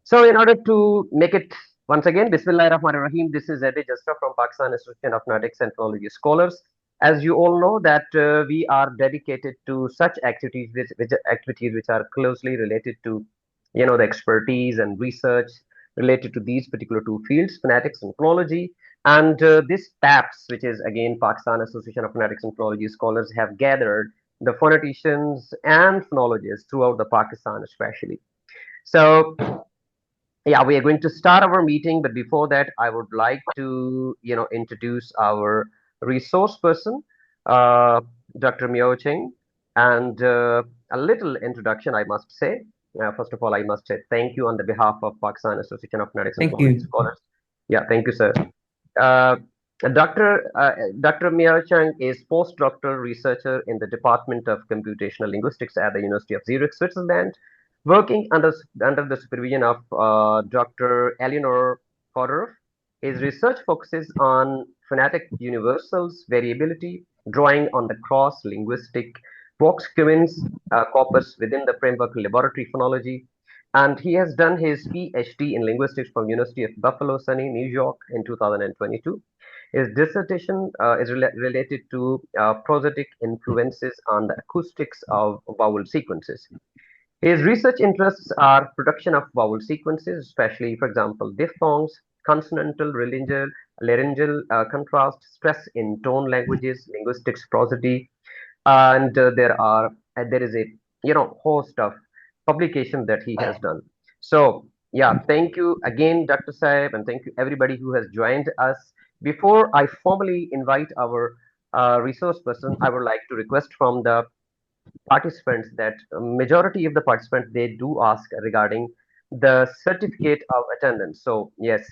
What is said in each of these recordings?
So, in order to make it once again, Bismillah Rahman Rahim, this is Eddie Jastra from Pakistan Association of Phonetics and Phonology Scholars. As you all know, that we are dedicated to such activities which are closely related to, the expertise and research related to these particular two fields, phonetics and phonology. And this PAPS, which is again Pakistan Association of Phonetics and Phonology Scholars, have gathered the phoneticians and phonologists throughout the Pakistan, especially. So yeah, we are going to start our meeting, but before that, I would like to, introduce our resource person, uh, Dr. Miao Cheng, and a little introduction, I must say. First of all, I must say thank you on the behalf of Pakistan Association of Phonetics and Thank Phonology you. Scholars. Yeah, thank you, sir. Uh, Dr. Miao Cheng is postdoctoral researcher in the Department of Computational Linguistics at the University of Zurich, Switzerland, working under the supervision of Dr. Eleanor Fodorov. His research focuses on phonetic universals, variability, drawing on the cross-linguistic corpus within the framework of laboratory phonology, and he has done his PhD in linguistics from University of Buffalo, SUNY, New York in 2022. His dissertation is related to prosodic influences on the acoustics of vowel sequences. His research interests are production of vowel sequences, especially, for example, diphthongs, consonantal, laryngeal contrast, stress in tone languages, linguistics, prosody, and there is a host of publication that he has done. So yeah, thank you again, Dr. Saib, and thank you everybody who has joined us. Before I formally invite our resource person, I would like to request from the participants that majority of the participants, they do ask regarding the certificate of attendance. So yes,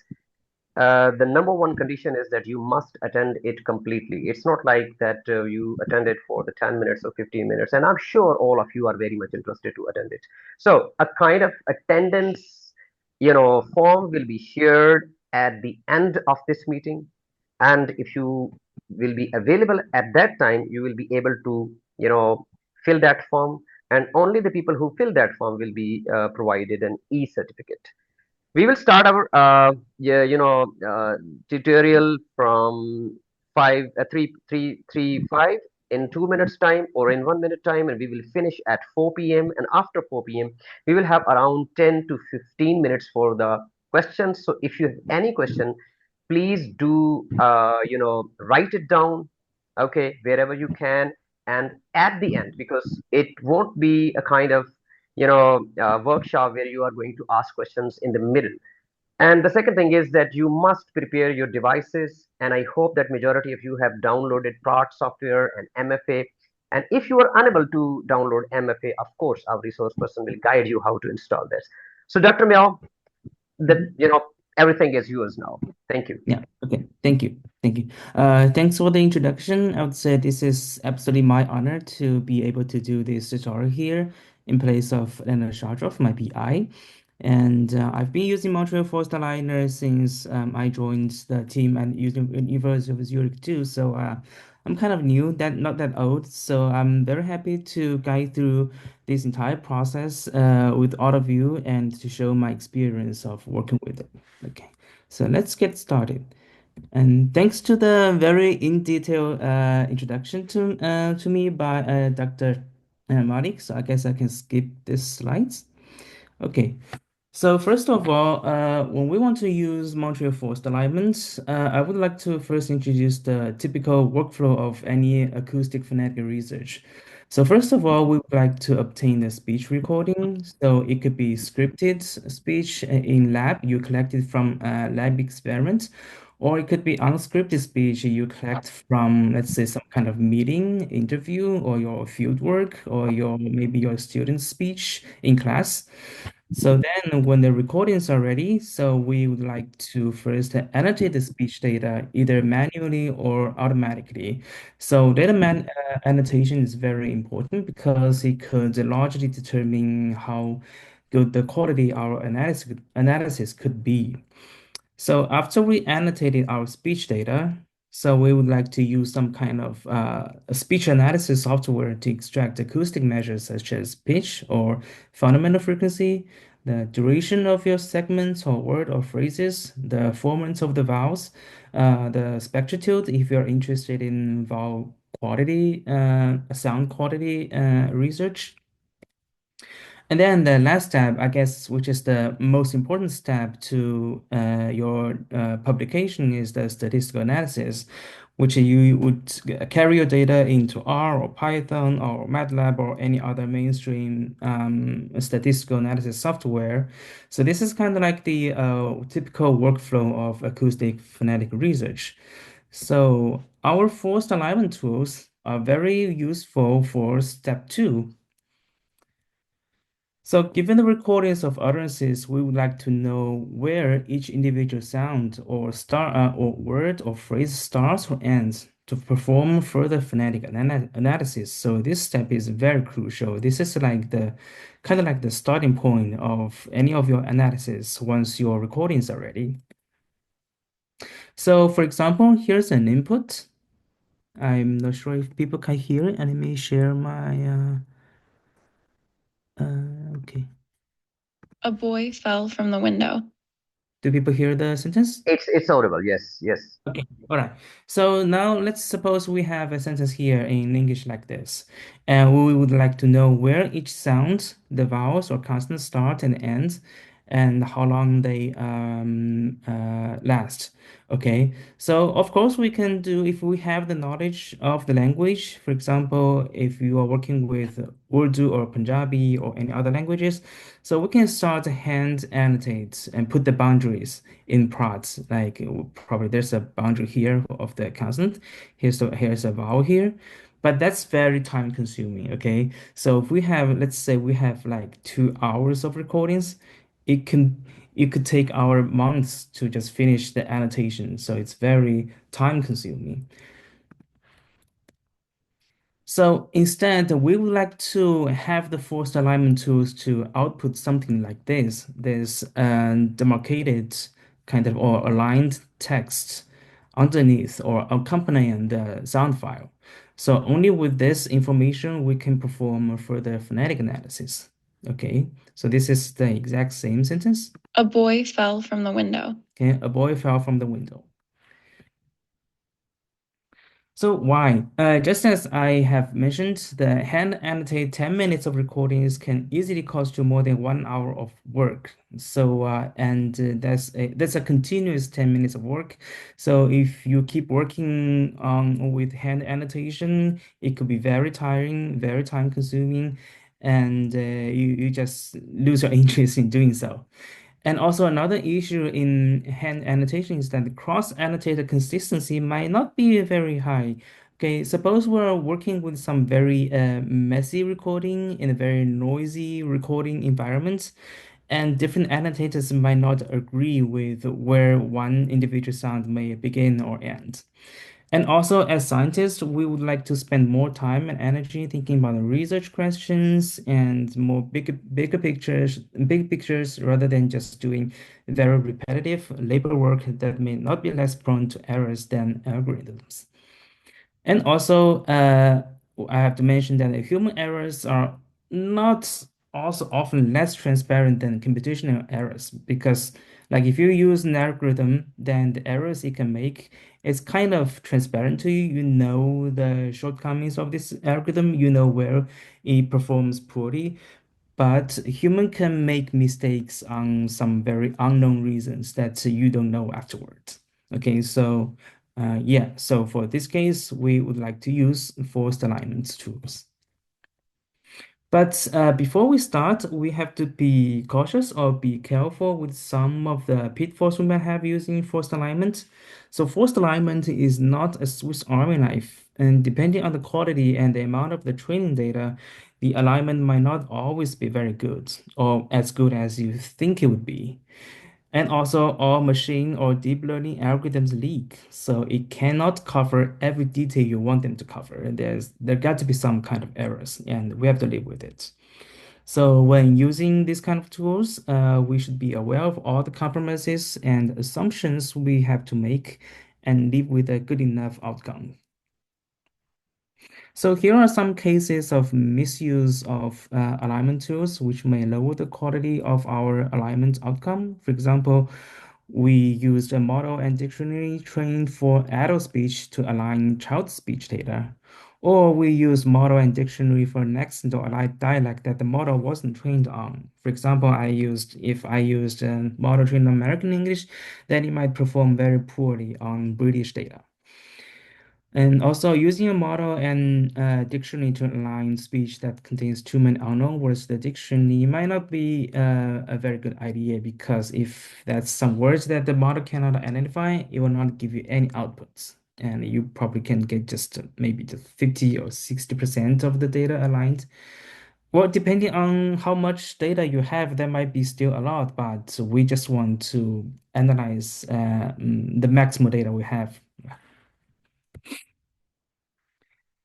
the number one condition is that you must attend it completely. It's not like that you attend it for the 10 minutes or 15 minutes. And I'm sure all of you are very much interested to attend it. So a kind of attendance, form will be shared at the end of this meeting. And if you will be available at that time, you will be able to, fill that form. And only the people who fill that form will be provided an e-certificate. We will start our tutorial from 5 in 2 minutes time or in 1 minute time, and we will finish at 4 p.m. And after 4 p.m. we will have around 10 to 15 minutes for the questions. So if you have any question, please do write it down, okay, wherever you can, and at the end, because it won't be a kind of workshop where you are going to ask questions in the middle. And the second thing is that you must prepare your devices, and I hope that majority of you have downloaded Praat software and MFA. And if you are unable to download MFA, of course our resource person will guide you how to install this. So Dr. Miao, that Mhm. everything is yours now. Thank you. Yeah. Okay. Thank you. Thank you. Thanks for the introduction. I would say this is absolutely my honor to be able to do this tutorial here in place of Leonard Shardroff, my PI. And I've been using Montreal Forest Liner since I joined the team at University of Zurich too. So I'm kind of new, that not that old. So I'm very happy to guide through this entire process with all of you and to show my experience of working with it. Okay, so let's get started. And thanks to the very in detail introduction to me by Dr. Malik. So I guess I can skip these slides. Okay, so first of all, when we want to use Montreal Forest alignments, I would like to first introduce the typical workflow of any acoustic phonetic research. So first of all, we would like to obtain a speech recording. So it could be scripted speech in lab you collected from a lab experiment, or it could be unscripted speech you collect from, let's say, some kind of meeting, interview, or your field work, or your maybe your student speech in class. So then when the recordings are ready, so we would like to first annotate the speech data either manually or automatically. So annotation is very important because it could largely determine how good the quality our analysis could be. So after we annotated our speech data, so we would like to use some kind of a speech analysis software to extract acoustic measures such as pitch or fundamental frequency, the duration of your segments or word or phrases, the formants of the vowels, the spectritude if you're interested in vowel quality, sound quality research. And then the last tab, I guess, which is the most important step to your publication, is the statistical analysis, which you would carry your data into R or Python or MATLAB or any other mainstream statistical analysis software. So this is kind of like the typical workflow of acoustic phonetic research. So our forced alignment tools are very useful for step two. So, given the recordings of utterances, we would like to know where each individual sound or word or phrase starts or ends to perform further phonetic analysis. So this step is very crucial. This is like the kind of like the starting point of any of your analysis once your recordings are ready. So, for example, here's an input. I'm not sure if people can hear it, and let me share my okay. A boy fell from the window. Do people hear the sentence? It's audible. Yes, yes. Okay, all right. So now let's suppose we have a sentence here in English like this, and we would like to know where each sound, the vowels or consonants start and end, and how long they last. Okay, so of course we can do if we have the knowledge of the language. For example, if you are working with Urdu or Punjabi or any other languages, so we can start to hand annotate and put the boundaries in parts. Like probably there's a boundary here of the consonant. Here's a vowel here, but that's very time consuming. Okay, so if we have, let's say we have like 2 hours of recordings, it can it could take our months to just finish the annotation. So it's very time consuming. So instead, we would like to have the forced alignment tools to output something like this. There's demarcated kind of or aligned text underneath or accompanying the sound file. So only with this information, we can perform further phonetic analysis. Okay, so this is the exact same sentence. A boy fell from the window. Okay, a boy fell from the window. So why? Just as I have mentioned, the hand annotate 10 minutes of recordings can easily cost you more than 1 hour of work. So that's a continuous 10 minutes of work. So if you keep working on with hand annotation, it could be very tiring, very time consuming, and you just lose your interest in doing so. And also another issue in hand annotation is that the cross-annotated consistency might not be very high. Okay, suppose we're working with some very messy recording in a very noisy recording environment, and different annotators might not agree with where one individual sound may begin or end. And also, as scientists, we would like to spend more time and energy thinking about the research questions and more big pictures, rather than just doing very repetitive labor work that may not be less prone to errors than algorithms. And also, I have to mention that human errors are not also often less transparent than computational errors because, like, if you use an algorithm, then the errors it can make is kind of transparent to you. You know the shortcomings of this algorithm, you know where it performs poorly, but human can make mistakes on some very unknown reasons that you don't know afterwards. Okay, so yeah, so for this case, we would like to use forced alignment tools. But before we start, we have to be cautious or be careful with some of the pitfalls we might have using forced alignment. So forced alignment is not a Swiss Army knife, and depending on the quality and the amount of the training data, the alignment might not always be very good or as good as you think it would be. And also, all machine or deep learning algorithms leak, so it cannot cover every detail you want them to cover. And there got to be some kind of errors, and we have to live with it. So when using these kind of tools, we should be aware of all the compromises and assumptions we have to make and live with a good enough outcome. So here are some cases of misuse of alignment tools, which may lower the quality of our alignment outcome. For example, we used a model and dictionary trained for adult speech to align child speech data. Or we use model and dictionary for an accent or allied dialect that the model wasn't trained on. For example, if I used a model trained on American English, then it might perform very poorly on British data. And also using a model and dictionary to align speech that contains too many unknown words to the dictionary might not be a very good idea, because if that's some words that the model cannot identify, it will not give you any outputs. And you probably can get just maybe just 50 or 60% of the data aligned. Well, depending on how much data you have, that might be still a lot, but we just want to analyze the maximum data we have.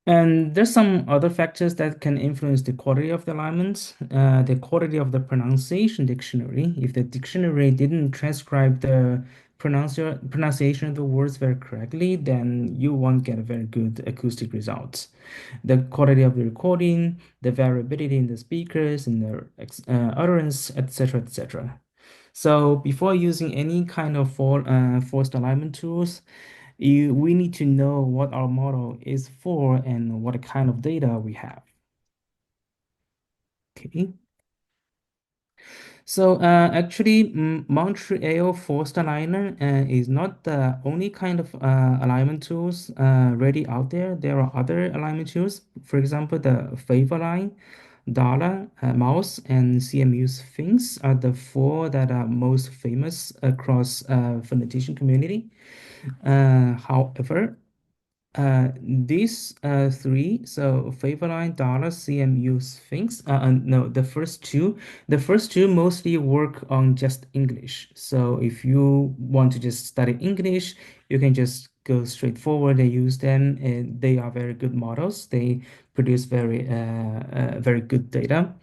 And there's some other factors that can influence the quality of the alignments. The quality of the pronunciation dictionary. If the dictionary didn't transcribe the pronunciation of the words very correctly, then you won't get a very good acoustic results. The quality of the recording, the variability in the speakers and their utterance, etc., etc. So before using any kind of forced alignment tools, we need to know what our model is for and what kind of data we have. Okay. So actually, Montreal Forced Aligner is not the only kind of alignment tools ready out there. There are other alignment tools. For example, the Favoline, Dala, Mouse, and CMU Sphinx are the four that are most famous across phonetician community. However, these three, so Favoline, Dollar, CMU, Sphinx, no, the first two mostly work on just English. So if you want to just study English, you can just go straight forward and use them, and they are very good models. They produce very good data.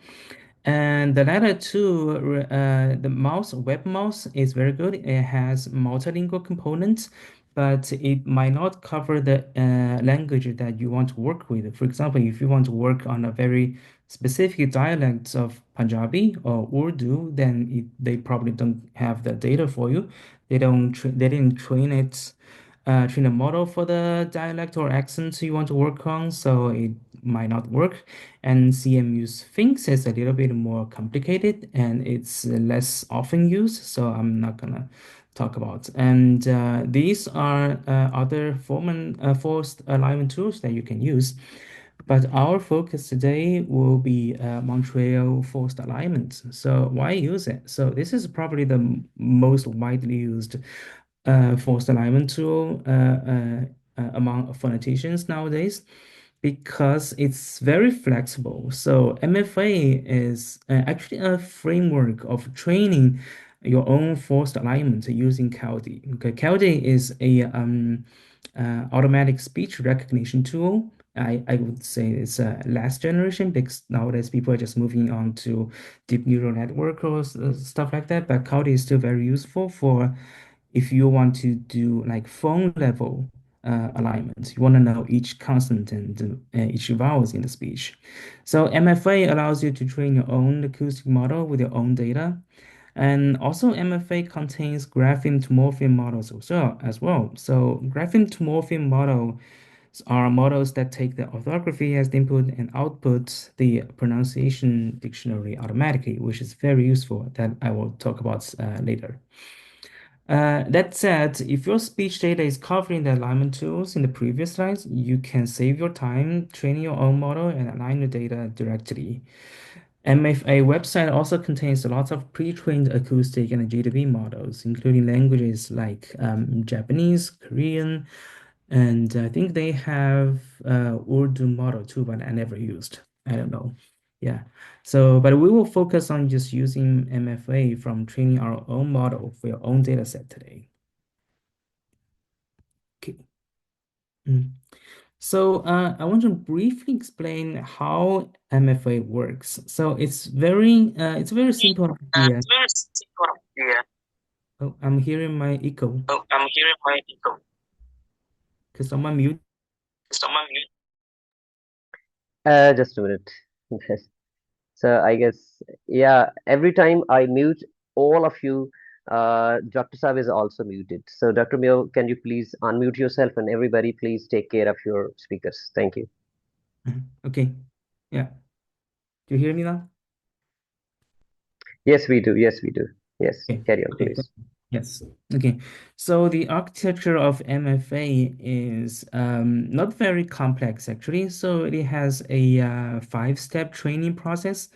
And the latter two, the mouse, web mouse is very good. It has multilingual components, but it might not cover the language that you want to work with. For example, if you want to work on a very specific dialect of Punjabi or Urdu, then they probably don't have the data for you. They didn't train a model for the dialect or accent you want to work on, so it might not work. And CMU Sphinx is a little bit more complicated and it's less often used, so I'm not gonna talk about. And these are other forced alignment tools that you can use. But our focus today will be Montreal forced alignment. So why use it? So this is probably the most widely used forced alignment tool among phoneticians nowadays, because it's very flexible. So MFA is actually a framework of training your own forced alignment using Kaldi. Okay, Kaldi is a automatic speech recognition tool. I would say it's a last generation, because nowadays people are just moving on to deep neural network or stuff like that. But Kaldi is still very useful for if you want to do like phone level alignment. You want to know each consonant and each vowels in the speech. So MFA allows you to train your own acoustic model with your own data. And also MFA contains grapheme to morpheme models as well. So grapheme to morpheme models are models that take the orthography as the input and output the pronunciation dictionary automatically, which is very useful, that I will talk about later. That said, if your speech data is covering the alignment tools in the previous slides, you can save your time training your own model and align the data directly. MFA website also contains lots of pre-trained acoustic and GDB models, including languages like Japanese, Korean, and I think they have Urdu model too, but I never used. I don't know. Yeah. So, but we will focus on just using MFA from training our own model for your own data set today. Okay. So I want to briefly explain how MFA works. So it's a very simple idea. Oh, I'm hearing my echo. Can someone mute? Just a minute. Yes. So I guess, yeah, every time I mute all of you, Dr. Saab is also muted. So Dr. Mio, can you please unmute yourself, and everybody please take care of your speakers. Thank you. Okay. Yeah. Do you hear me now? Yes, we do. Yes, we do. Yes, Okay. carry on, Okay. please. Yes. Okay. So the architecture of MFA is not very complex actually. So it has a five-step training process.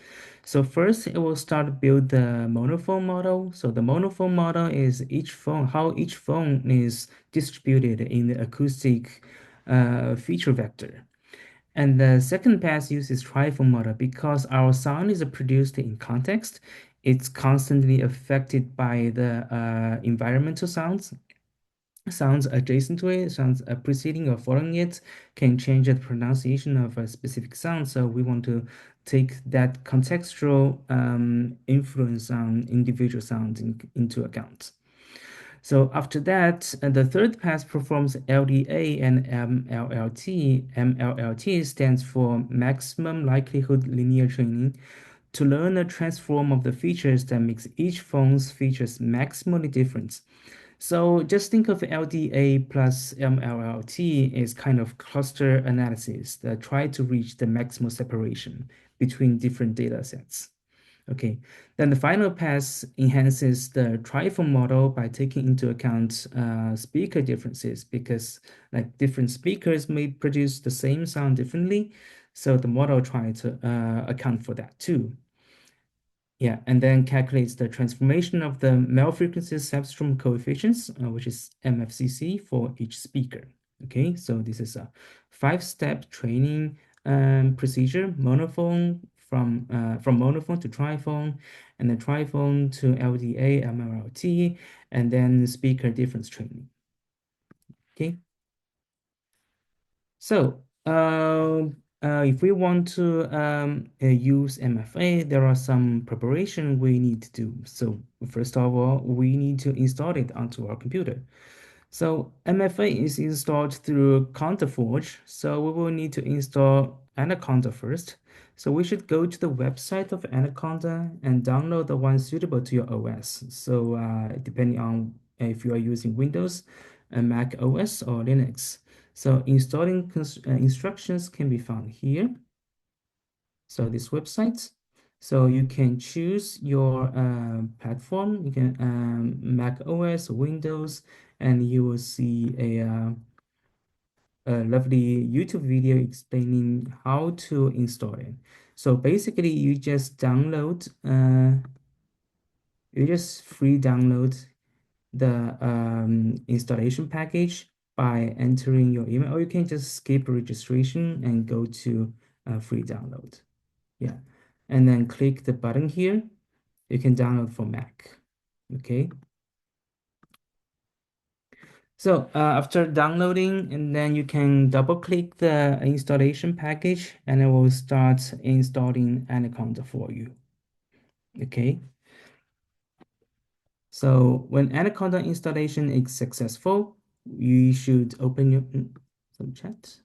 So first, it will start build the monophone model. So the monophone model is how each phone is distributed in the acoustic feature vector. And the second pass uses triphone model because our sound is produced in context. It's constantly affected by the environmental sounds adjacent to it, sounds preceding or following it can change the pronunciation of a specific sound. So we want to take that contextual influence on individual sounds into account. So after that, the third pass performs LDA and MLLT. MLLT stands for Maximum Likelihood Linear Training to learn a transform of the features that makes each phone's features maximally different. So just think of LDA plus MLLT as kind of cluster analysis that try to reach the maximal separation between different data sets. Okay, then the final pass enhances the triphone model by taking into account speaker differences because like different speakers may produce the same sound differently. So the model tries to account for that too. Yeah, and then calculates the transformation of the male frequency substrom coefficients, which is MFCC for each speaker. Okay, so this is a five-step training procedure, monophone from monophone to triphone, and then triphone to LDA, MLLT, and then speaker difference training. Okay, so if we want to use MFA, there are some preparation we need to do. So first of all, we need to install it onto our computer. So MFA is installed through CounterForge. So we will need to install Anaconda first. So we should go to the website of Anaconda and download the one suitable to your OS. So depending on if you are using Windows, Mac OS, or Linux. So installing instructions can be found here. So this website. So you can choose your platform. You can Mac OS, Windows, and you will see a lovely YouTube video explaining how to install it. So basically, you just free download the installation package by entering your email, or you can just skip registration and go to free download. Yeah, and then click the button here. You can download for Mac. Okay. So after downloading, and then you can double click the installation package and it will start installing Anaconda for you. Okay. So when Anaconda installation is successful, you should open your some chat.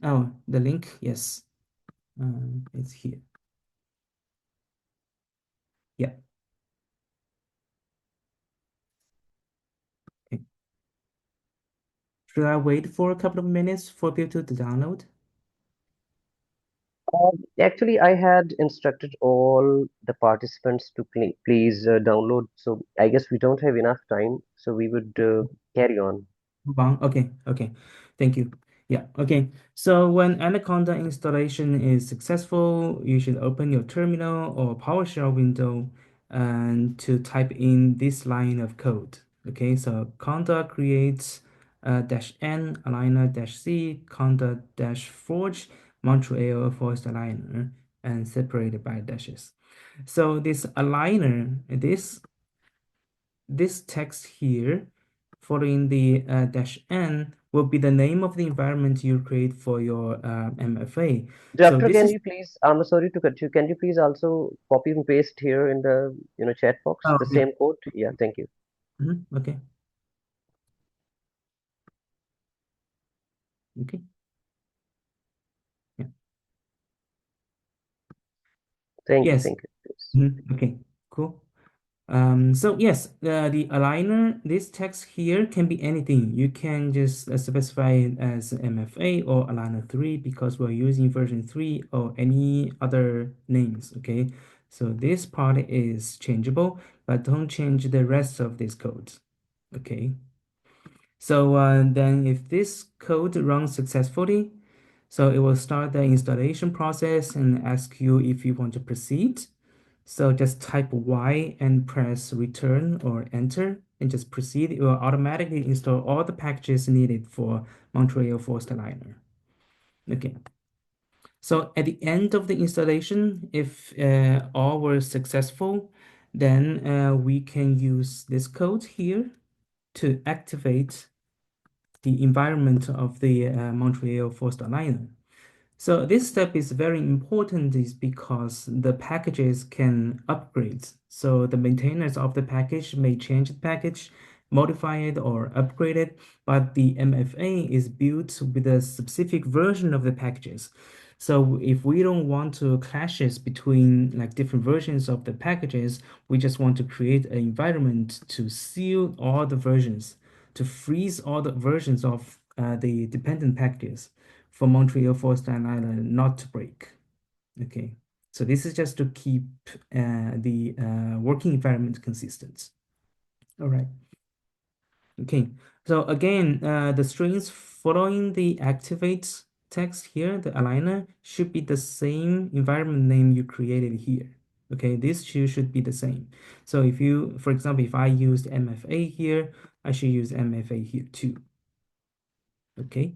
Oh, the link, yes, it's here. Yeah. Okay. Should I wait for a couple of minutes for people to download? Actually, I had instructed all the participants to please download. So I guess we don't have enough time, so we would carry on. Okay, okay. Thank you. Yeah, okay. So when Anaconda installation is successful, you should open your terminal or PowerShell window and to type in this line of code. Okay, so conda creates -n aligner -c conda -forge Montreal forced aligner and separated by dashes. So this aligner, this text here following the -n will be the name of the environment you create for your MFA. So Doctor, this can is, you please, I'm sorry to cut you. Can you please also copy and paste here in the chat box oh, the yeah. same code? Yeah, thank you. Okay. Thank you. Yes. Thank you. Please. Okay, cool. So yes, the aligner, this text here can be anything. You can just specify it as MFA or aligner 3 because we're using version 3 or any other names, okay? So this part is changeable, but don't change the rest of this code, okay? So then if this code runs successfully, so it will start the installation process and ask you if you want to proceed. So just type Y and press return or enter and just proceed. It will automatically install all the packages needed for Montreal Forest Aligner. Okay. So at the end of the installation, if all were successful, then we can use this code here to activate the environment of the Montreal Forest Aligner. So this step is very important is because the packages can upgrade. So the maintainers of the package may change the package, modify it or upgrade it, but the MFA is built with a specific version of the packages. So if we don't want to clashes between like different versions of the packages, we just want to create an environment to seal all the versions, to freeze all the versions of the dependent packages for Montreal Forest Aligner not to break. Okay, so this is just to keep the working environment consistent. All right. Okay, so again, the strings following the activate text here, the aligner, should be the same environment name you created here. Okay, these two should be the same. So if you, for example, if I used MFA here, I should use MFA here too. Okay.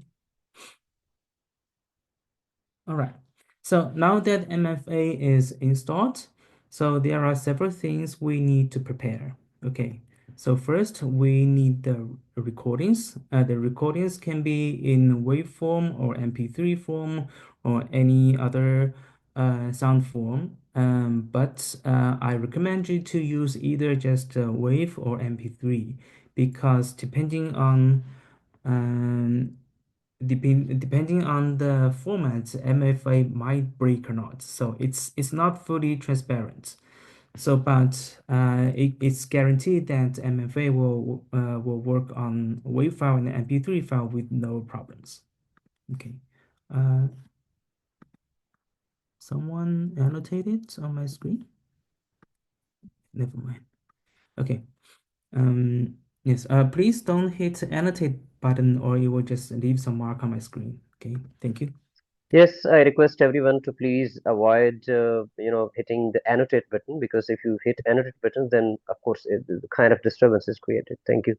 All right. So now that MFA is installed, so there are several things we need to prepare. Okay. So first, we need the recordings. The recordings can be in waveform or MP3 form or any other sound form. But I recommend you to use either just wave or MP3 because depending on the format, MFA might break or not. So it's not fully transparent. So, but it's guaranteed that MFA will work on WAV file and MP3 file with no problems. Okay. Someone annotated on my screen? Never mind. Okay. Yes. Please don't hit annotate button or it will just leave some mark on my screen. Okay. Thank you. Yes, I request everyone to please avoid, hitting the annotate button, because if you hit annotate button, then of course the kind of disturbance is created. Thank you.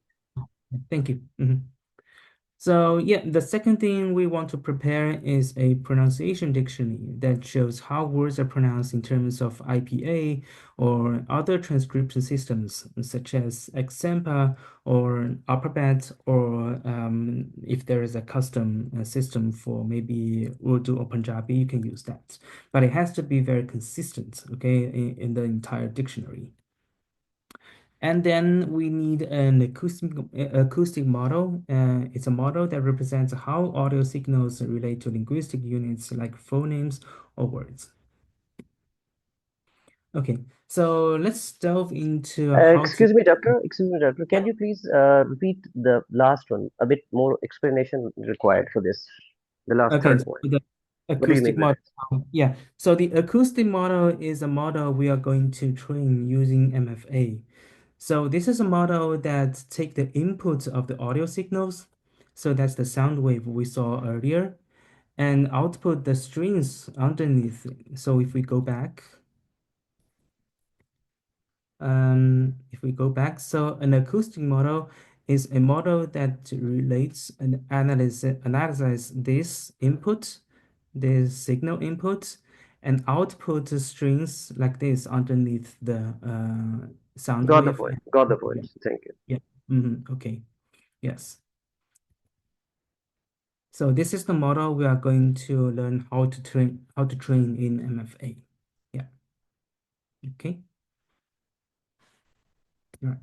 Thank you. So yeah, the second thing we want to prepare is a pronunciation dictionary that shows how words are pronounced in terms of IPA or other transcription systems such as Xampa or Alphabet, or if there is a custom system for maybe Urdu or Punjabi, you can use that. But it has to be very consistent, okay, in the entire dictionary. And then we need an acoustic model. It's a model that represents how audio signals relate to linguistic units like phonemes or words. Okay, so let's delve into how Excuse to. me, doctor. Excuse me, doctor. Can you please repeat the last one? A bit more explanation required for this. The last Okay, third so point. the What do you acoustic mean by model. it? Yeah, so the acoustic model is a model we are going to train using MFA. So this is a model that take the input of the audio signals. So that's the sound wave we saw earlier, and output the strings underneath. So if we go back, so an acoustic model is a model that relates and analyzes this input, this signal input, and output strings like this underneath the sound Got the wave. point. Got the Yeah, point. Thank you. yeah. Okay. Yes. So this is the model we are going to learn how to train in MFA. Yeah. Okay. All right.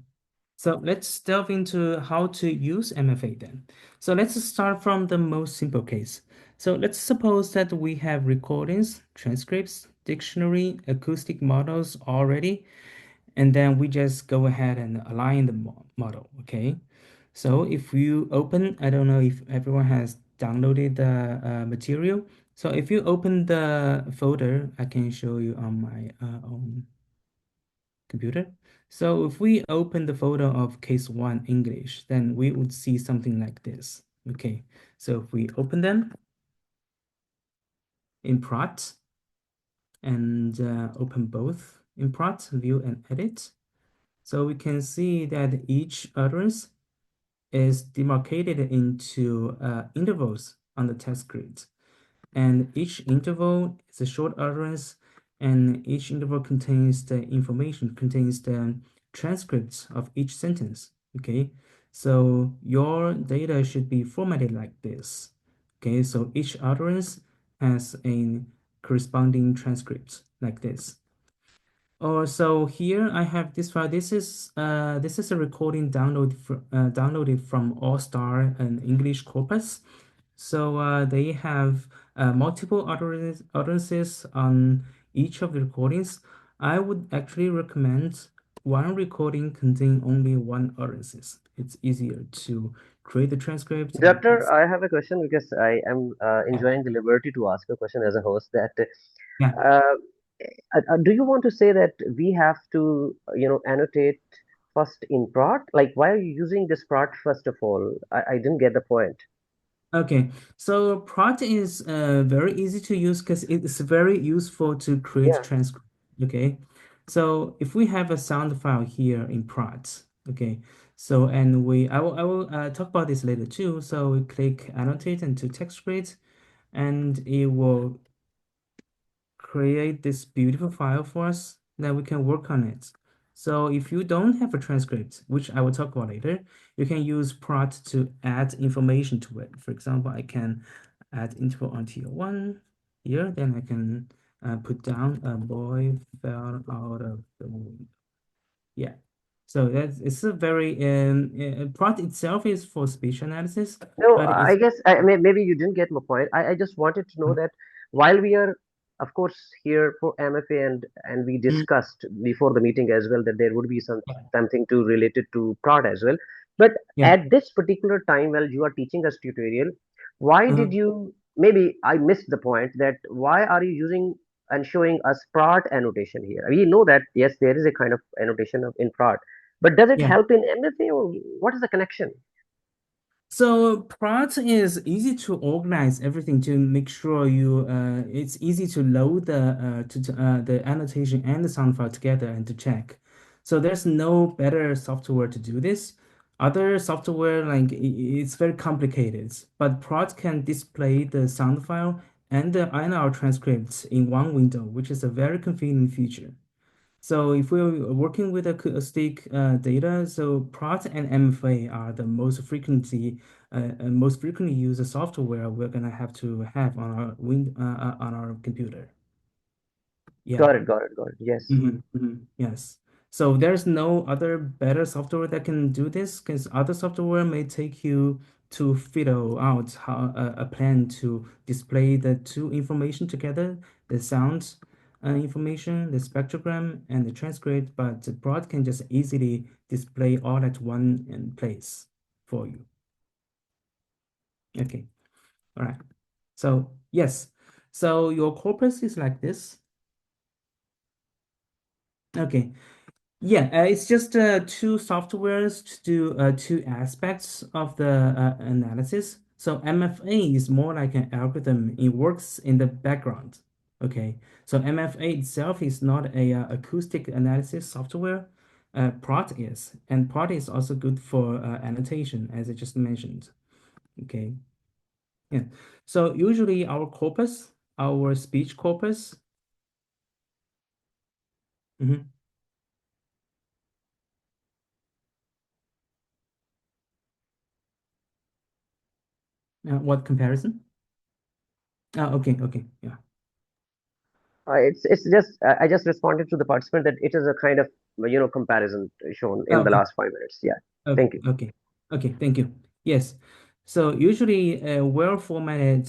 So let's delve into how to use MFA then. So let's start from the most simple case. So let's suppose that we have recordings, transcripts, dictionary acoustic models already, and then we just go ahead and align the model, okay? So if you open, I don't know if everyone has downloaded the material. So if you open the folder, I can show you on my own computer. So if we open the folder of case 1 English, then we would see something like this. Okay, so if we open them in Prot and open both in Prot, view and edit, so we can see that each utterance is demarcated into intervals on the text grid. And each interval is a short utterance, and each interval contains the information, contains the transcripts of each sentence, okay? So your data should be formatted like this, okay? So each utterance has a corresponding transcript like this. Oh, so here I have this file. This is a recording downloaded from All Star and English Corpus. So they have multiple utterances on each of the recordings. I would actually recommend one recording contain only one utterances. It's easier to create the transcript and Doctor, it's I have a question because I am yeah. enjoying the liberty to ask a question as a host. That Yeah. uh, do you want to say that we have to, annotate first in prot? Like, why are you using this prot first of all? I didn't get the point. Okay, so Prot is very easy to use because it's very useful to create Yeah, transcript. Okay, so if we have a sound file here in Prot, okay, so and I will talk about this later too. So we click annotate and to text grid, and it will create this beautiful file for us that we can work on it. So if you don't have a transcript, which I will talk about later, you can use Prot to add information to it. For example, I can add interval on tier 1 here, then I can put down a boy fell out of the womb. Yeah. So it's a very Prot itself is for speech analysis, no, but I it's guess maybe you didn't get my point. I just wanted to know that while we are, of course, here for MFA and we Mm, discussed before the meeting as well that there would be yeah, something to related to prod as well. But yeah. at this particular time, while you are teaching us tutorial, why Uh-huh. did you? Maybe I missed the point that why are you using and showing us prod annotation here? We know that yes, there is a kind of annotation of in prod, but does it Yeah. help in MFA or what is the connection? So Prot is easy to organize everything to make sure it's easy to load the annotation and the sound file together and to check. So there's no better software to do this. Other software it's very complicated, but Prot can display the sound file and the INR transcripts in one window, which is a very convenient feature. So if we're working with acoustic data, so Prot and MFA are the most frequently used software we're gonna have to have on our on our computer. Yeah. Got it, got it, got it. Yes. Yes. So there's no other better software that can do this because other software may take you to fiddle out how a plan to display the two information together, the sound information, the spectrogram, and the transcript, but the Prot can just easily display all at one place for you. Okay. All right. So yes. So your corpus is like this. Okay. Yeah, it's just two softwares to do two aspects of the analysis. So MFA is more like an algorithm. It works in the background. Okay, so MFA itself is not a acoustic analysis software. Prot is, and Prot is also good for annotation, as I just mentioned. Okay, yeah. So usually our corpus, our speech corpus. Mhm. What comparison? Okay, okay, yeah. It's just I just responded to the participant that it is a kind of comparison shown in the Okay. last 5 minutes. Yeah. Okay, Thank you. okay, okay, thank you. Yes. So usually a well-formatted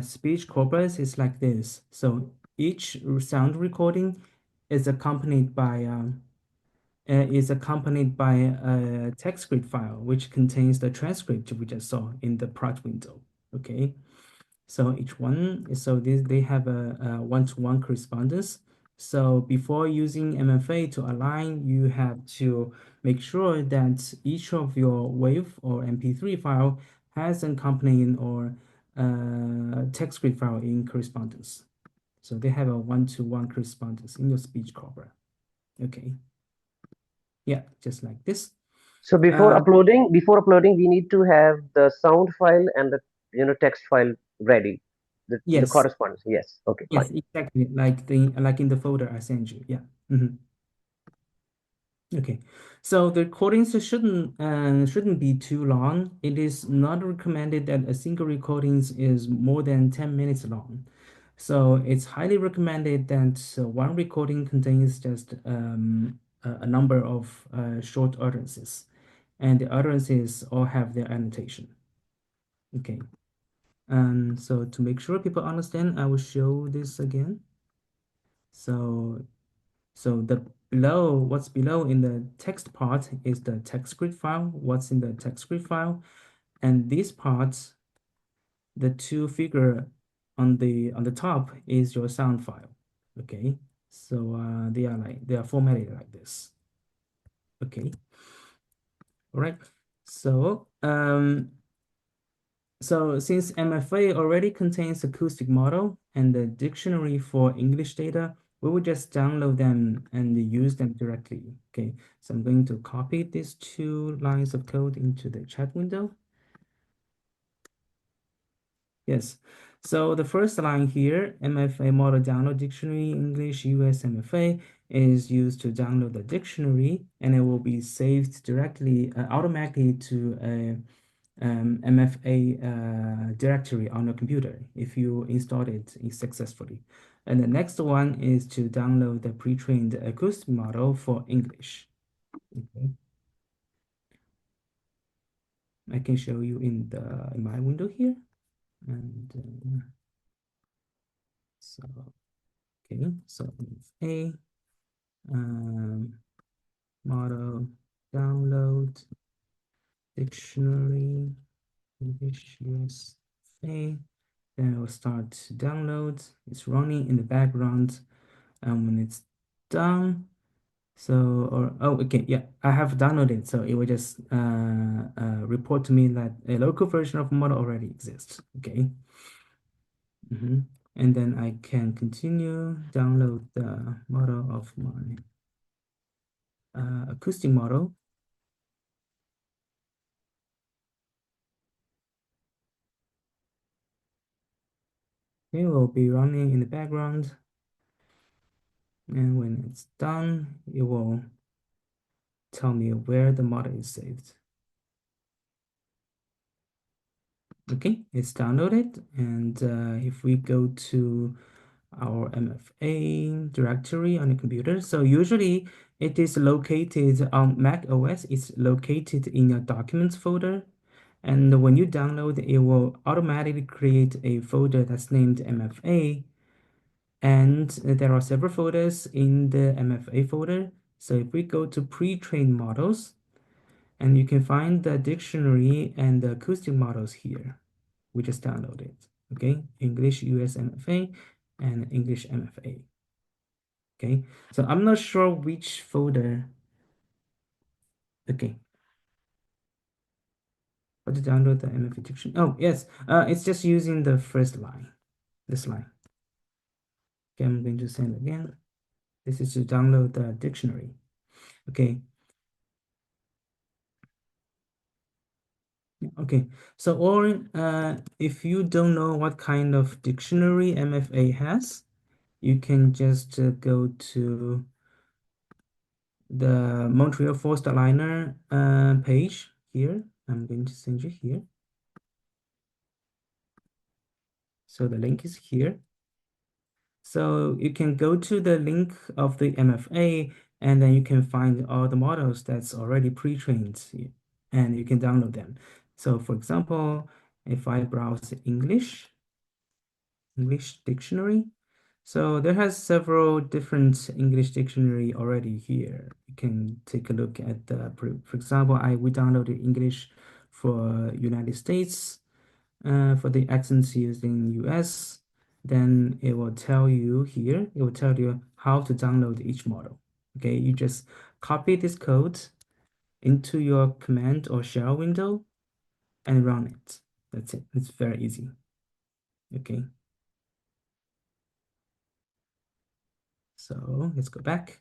speech corpus is like this. So each sound recording is accompanied by a text grid file which contains the transcript we just saw in the prod window. Okay, so each one, they have a one-to-one correspondence. So before using MFA to align, you have to make sure that each of your WAV or MP3 file has an accompanying or text grid file in correspondence. So they have a one-to-one correspondence in your speech corpora. Okay. Yeah, just like this. So before uploading, we need to have the sound file and the text file ready. The Yes. correspondence. Yes. Okay. Yes, Fine. exactly. Like in the folder I sent you. Yeah. Okay. So the recordings shouldn't be too long. It is not recommended that a single recording is more than 10 minutes long. So it's highly recommended that one recording contains just a number of short utterances, and the utterances all have their annotation. Okay. So to make sure people understand, I will show this again. So what's below in the text part is the text grid file, what's in the text grid file, and this part, the two figure on the top is your sound file. Okay, so they are formatted like this. Okay, all right. So since MFA already contains acoustic model and the dictionary for English data, we will just download them and use them directly. Okay, so I'm going to copy these two lines of code into the chat window. Yes, so the first line here, MFA model download dictionary English US MFA, is used to download the dictionary, and it will be saved directly automatically to a MFA directory on your computer if you installed it successfully. And the next one is to download the pre-trained acoustic model for English. Okay. I can show you in my window here. And okay, so MFA model download dictionary English USA. Then it will start to download. It's running in the background. And when it's done, okay, yeah, I have downloaded. So it will just report to me that a local version of model already exists. Okay. And then I can continue download the model of my acoustic model. It will be running in the background. And when it's done, it will tell me where the model is saved. Okay, it's downloaded. And if we go to our MFA directory on the computer, so usually it is located on Mac OS. It's located in a documents folder. And when you download, it will automatically create a folder that's named MFA. And there are several folders in the MFA folder. So if we go to pre-trained models, and you can find the dictionary and the acoustic models here. We just downloaded, okay? English US MFA and English MFA. Okay, so I'm not sure which folder. Okay. How to download the MFA dictionary? Oh, yes. It's just using the first line, this line. Okay, I'm going to send again. This is to download the dictionary. Okay. Okay, so if you don't know what kind of dictionary MFA has, you can just go to the Montreal Forest Liner page here. I'm going to send you here. So the link is here. So you can go to the link of the MFA, and then you can find all the models that's already pre-trained, and you can download them. So for example, if I browse English dictionary, So there has several different English dictionary already here. You can take a look at the, for example, we downloaded English for United States, for the accents used in US. Then it will tell you here, it will tell you how to download each model. Okay, you just copy this code into your command or shell window and run it. That's it. It's very easy. Okay. So let's go back.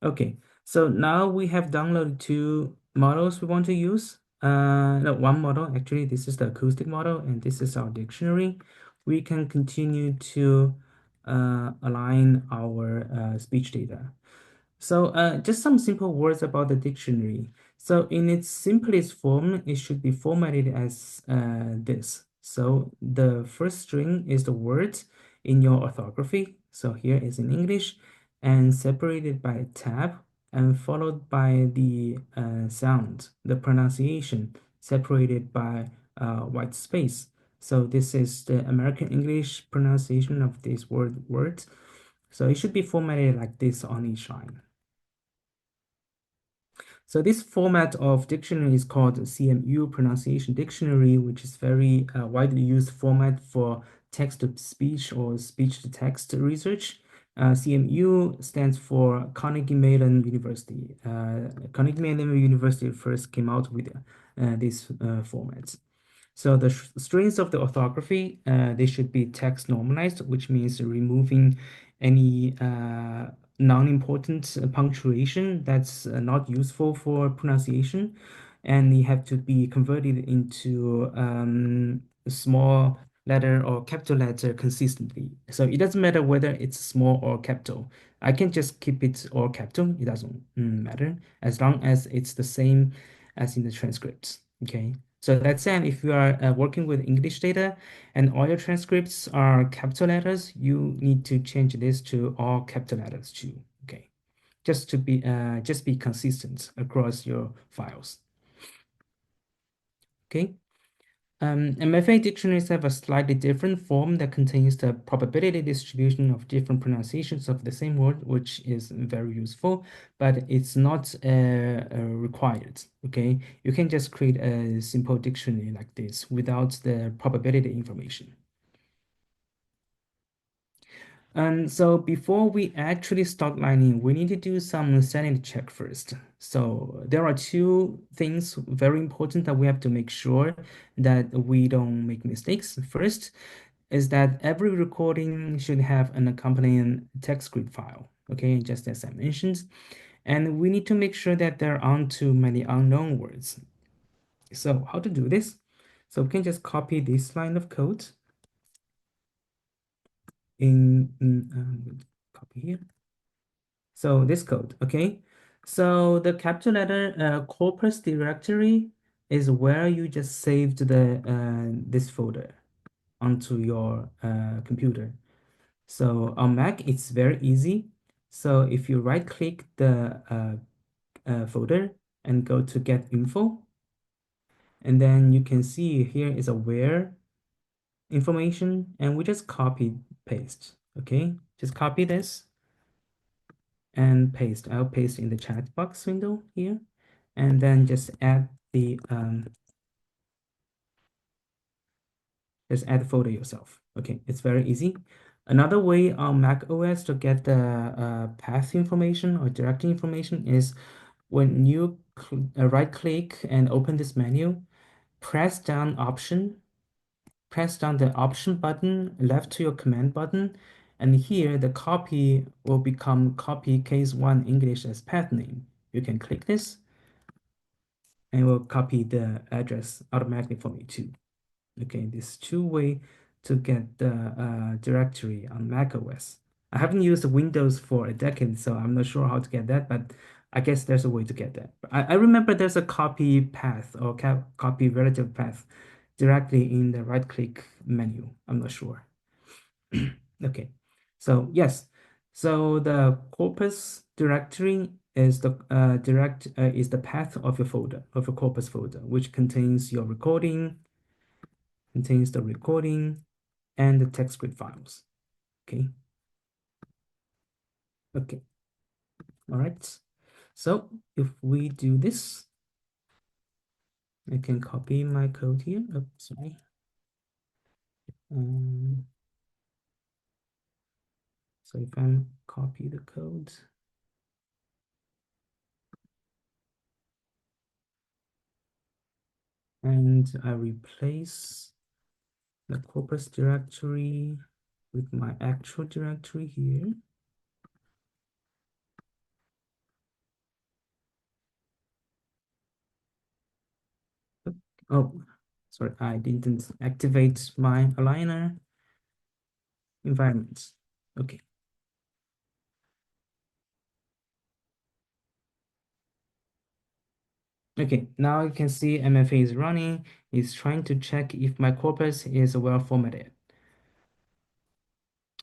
Okay, so now we have downloaded two models we want to use. No, one model. Actually, this is the acoustic model, and this is our dictionary. We can continue to align our speech data. So just some simple words about the dictionary. So in its simplest form, it should be formatted as this. So the first string is the word in your orthography. So here is in English, and separated by a tab, and followed by the sound, the pronunciation, separated by white space. So this is the American English pronunciation of this word. So it should be formatted like this on each line. So this format of dictionary is called CMU Pronunciation Dictionary, which is very widely used format for text-to-speech or speech-to-text research. CMU stands for Carnegie Mellon University. Carnegie Mellon University first came out with this format. So the strings of the orthography, they should be text normalized, which means removing any non-important punctuation that's not useful for pronunciation. And they have to be converted into small letter or capital letter consistently. So it doesn't matter whether it's small or capital. I can just keep it all capital. It doesn't matter as long as it's the same as in the transcripts. Okay. So that said, if you are working with English data and all your transcripts are capital letters, you need to change this to all capital letters too. Okay, just to be consistent across your files. Okay. MFA dictionaries have a slightly different form that contains the probability distribution of different pronunciations of the same word, which is very useful, but it's not required, okay? You can just create a simple dictionary like this without the probability information. So before we actually start lining, we need to do some sanity check first. So there are two things very important that we have to make sure that we don't make mistakes. First is that every recording should have an accompanying text script file, okay, just as I mentioned. And we need to make sure that there aren't too many unknown words. So how to do this? So we can just copy this line of code copy here. So this code, okay? So the capital letter corpus directory is where you just saved the this folder onto your computer. So on Mac, it's very easy. So if you right click the folder and go to get info, and then you can see here is a where information, and we just copy paste, okay? Just copy this and paste. I'll paste in the chat box window here, and then just add the folder yourself. Okay, it's very easy. Another way on Mac OS to get the path information or directory information is when you right click and open this menu, press down the option button left to your command button, and here the copy will become copy case 1 English as path name. You can click this and it will copy the address automatically for me too. Okay, this two-way to get the directory on Mac OS. I haven't used Windows for a decade, so I'm not sure how to get that, but I guess there's a way to get that. I remember there's a copy path or copy relative path directly in the right-click menu. I'm not sure. Okay, so yes, so the corpus directory is the is the path of your folder, of your corpus folder, which contains your recording, and the text script files. Okay. Okay. All right. So if we do this, I can copy my code here. Oh, sorry. So if I copy the code, and I replace the corpus directory with my actual directory here. Oh, sorry, I didn't activate my aligner environments. Okay. Okay, now you can see MFA is running. It's trying to check if my corpus is well formatted.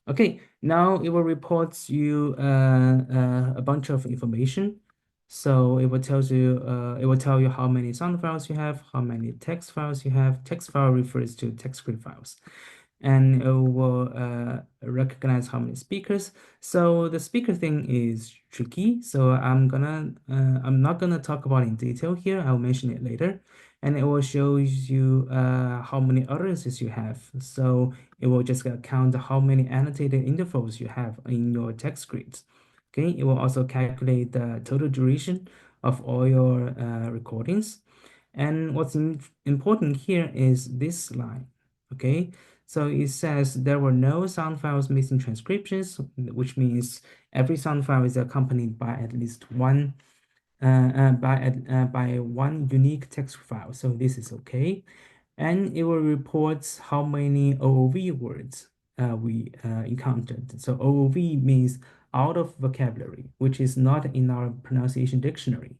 Okay, now it will report you a bunch of information. So it will tell you how many sound files you have, how many text files you have. Text file refers to text script files, and it will recognize how many speakers. So the speaker thing is tricky. So I'm not gonna talk about it in detail here. I'll mention it later, and it will show you how many utterances you have. So it will just count how many annotated intervals you have in your text scripts. Okay, it will also calculate the total duration of all your recordings. And what's important here is this line. Okay, so it says there were no sound files missing transcriptions, which means every sound file is accompanied by at least one by one unique text file. So this is okay. And it will report how many OOV words we encountered. So OOV means out of vocabulary, which is not in our pronunciation dictionary.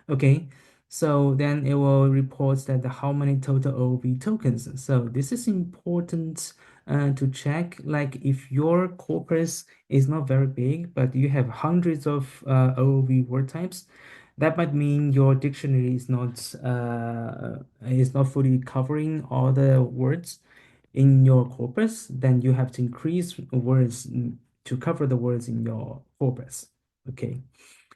Okay, so then it will report that how many total OOV tokens. So this is important to check, like if your corpus is not very big, but you have hundreds of OOV word types, that might mean your dictionary is not fully covering all the words in your corpus. Then you have to increase words to cover the words in your corpus. Okay.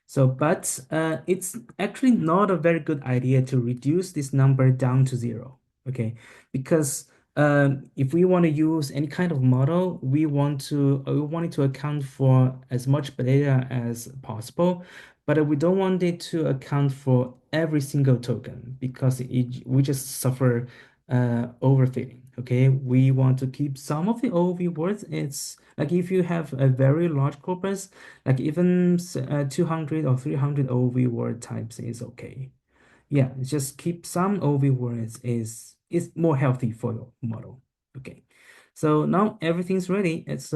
So, but it's actually not a very good idea to reduce this number down to 0, okay? Because if we want to use any kind of model, we want it to account for as much data as possible, but we don't want it to account for every single token because we just suffer overfitting. Okay, we want to keep some of the OOV words. It's like if you have a very large corpus, like even 200 or 300 OOV word types is okay. Yeah, just keep some OOV words is more healthy for your model. Okay, so now everything's ready. It's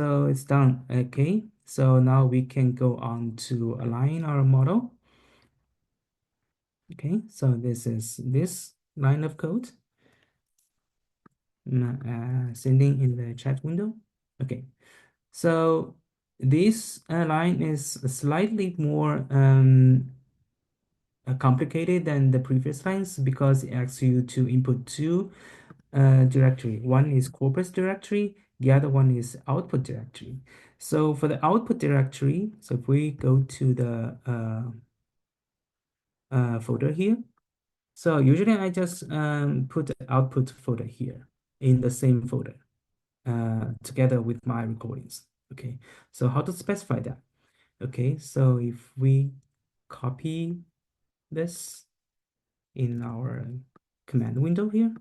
done. Okay, so now we can go on to align our model. Okay, so this is this line of code. Sending in the chat window. Okay, so this line is slightly more complicated than the previous lines because it asks you to input two directory. One is corpus directory, the other one is output directory. So for the output directory, so if we go to the folder here, so usually I just put the output folder here in the same folder together with my recordings. Okay, so how to specify that? Okay, so if we copy this in our command window here.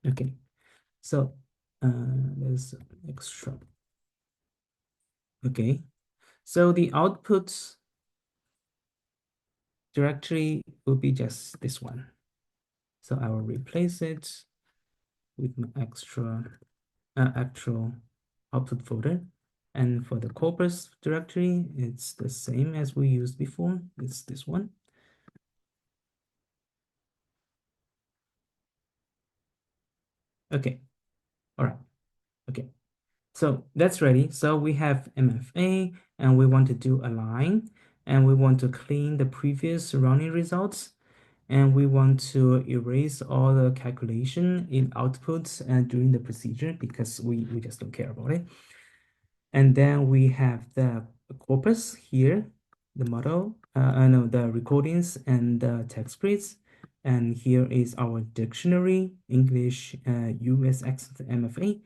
Okay, so there's extra. Okay, so the output directory will be just this one. So I will replace it with my actual output folder. And for the corpus directory, it's the same as we used before. It's this one. Okay, all right, okay. So that's ready. So we have MFA and we want to do align and we want to clean the previous running results. and we want to erase all the calculation in outputs and during the procedure because we just don't care about it. And then we have the corpus here, the model, no, the recordings and the text grids. And here is our dictionary, English, US accent MFA,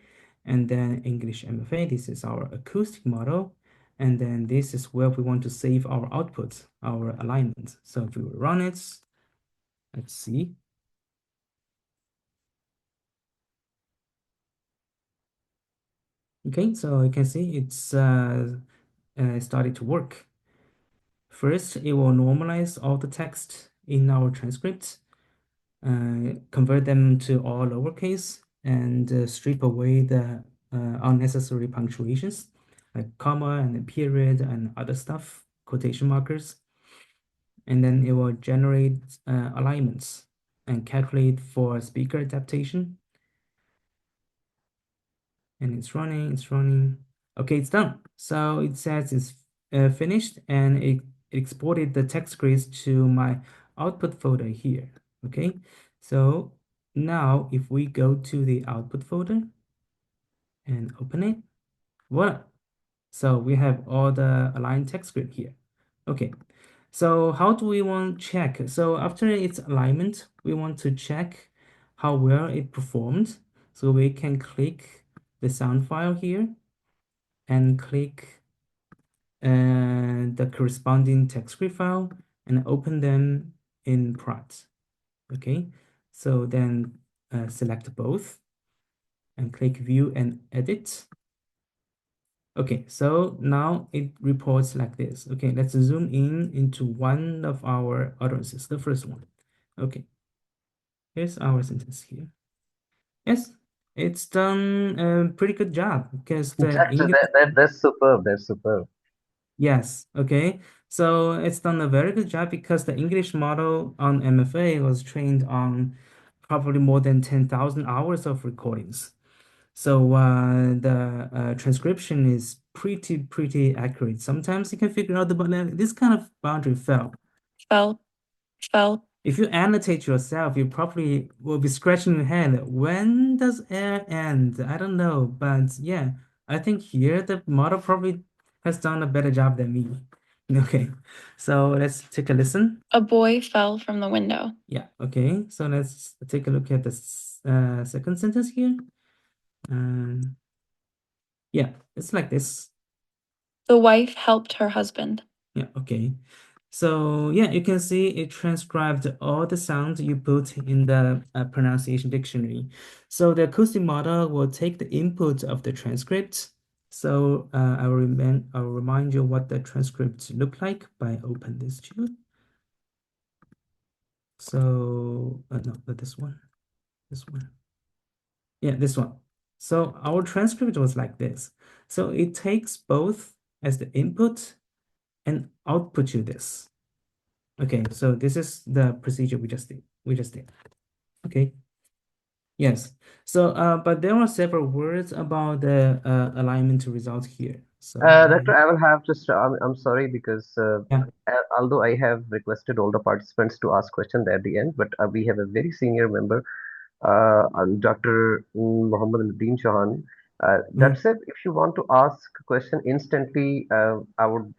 and then English MFA. This is our acoustic model. And then this is where we want to save our outputs, our alignment. So if we run it, let's see. Okay, so you can see it's started to work. First, it will normalize all the text in our transcript, convert them to all lowercase, and strip away the unnecessary punctuations like comma and a period and other stuff, quotation markers. And then it will generate alignments and calculate for speaker adaptation. And it's running. Okay, it's done. So it says it's finished, and it exported the text grids to my output folder here. Okay, so now if we go to the output folder and open it, voila. So we have all the aligned text grid here. Okay, so how do we want to check? So after its alignment, we want to check how well it performed. So we can click the sound file here and click the corresponding text script file and open them in Pratt. Okay, so then select both and click view and edit. Okay, so now it reports like this. Okay, let's zoom in into one of our utterances, the first one. Okay, here's our sentence here. Yes, it's done a pretty good job because the English. That's superb. That's superb. Yes, okay. So it's done a very good job because the English model on MFA was trained on probably more than 10,000 hours of recordings. So the transcription is pretty accurate. Sometimes you can figure out this kind of boundary fell. Fell. If you annotate yourself, you probably will be scratching your head. When does air end? I don't know, but yeah, I think here the model probably has done a better job than me. Okay, so let's take a listen. A boy fell from the window. Yeah, okay, so let's take a look at the second sentence here. Yeah, it's like this. The wife helped her husband. Yeah, okay. So yeah, you can see it transcribed all the sounds you put in the pronunciation dictionary. So the acoustic model will take the input of the transcript. So I will remind you what the transcripts look like by open this too. So no, not this one. This one. Yeah, this one. So our transcript was like this. So it takes both as the input and output you this. Okay, so this is the procedure we just did. Okay. Yes. So but there are several words about the alignment to result here. So Doctor, I will have to. I'm sorry because yeah. although I have requested all the participants to ask questions at the end, but we have a very senior member, Dr. Mohammed Nadeem Chauhan. That said, if you want to ask a question instantly, I would,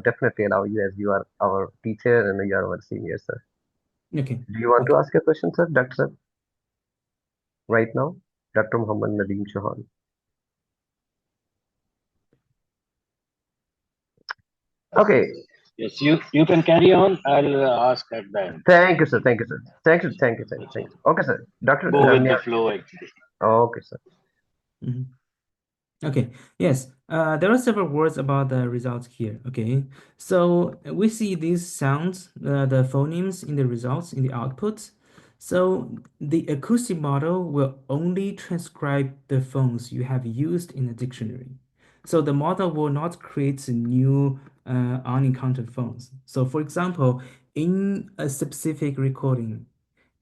definitely allow you as you are our teacher and you are our senior, sir. Okay. Do you want to ask a question, sir, Doctor, sir? Right now, Dr. Mohammed Nadeem Chauhan. Okay. Yes, you can carry on. I'll ask at the end. Thank you, sir. Thank you, sir. Thank you. Okay, sir. Dr. Go with the flow, actually. Okay, sir. Mm-hmm. Okay, yes, there are several words about the results here. Okay, so we see these sounds, the phonemes in the results, in the outputs. So the acoustic model will only transcribe the phones you have used in the dictionary. So the model will not create new unencountered phones. So for example, in a specific recording,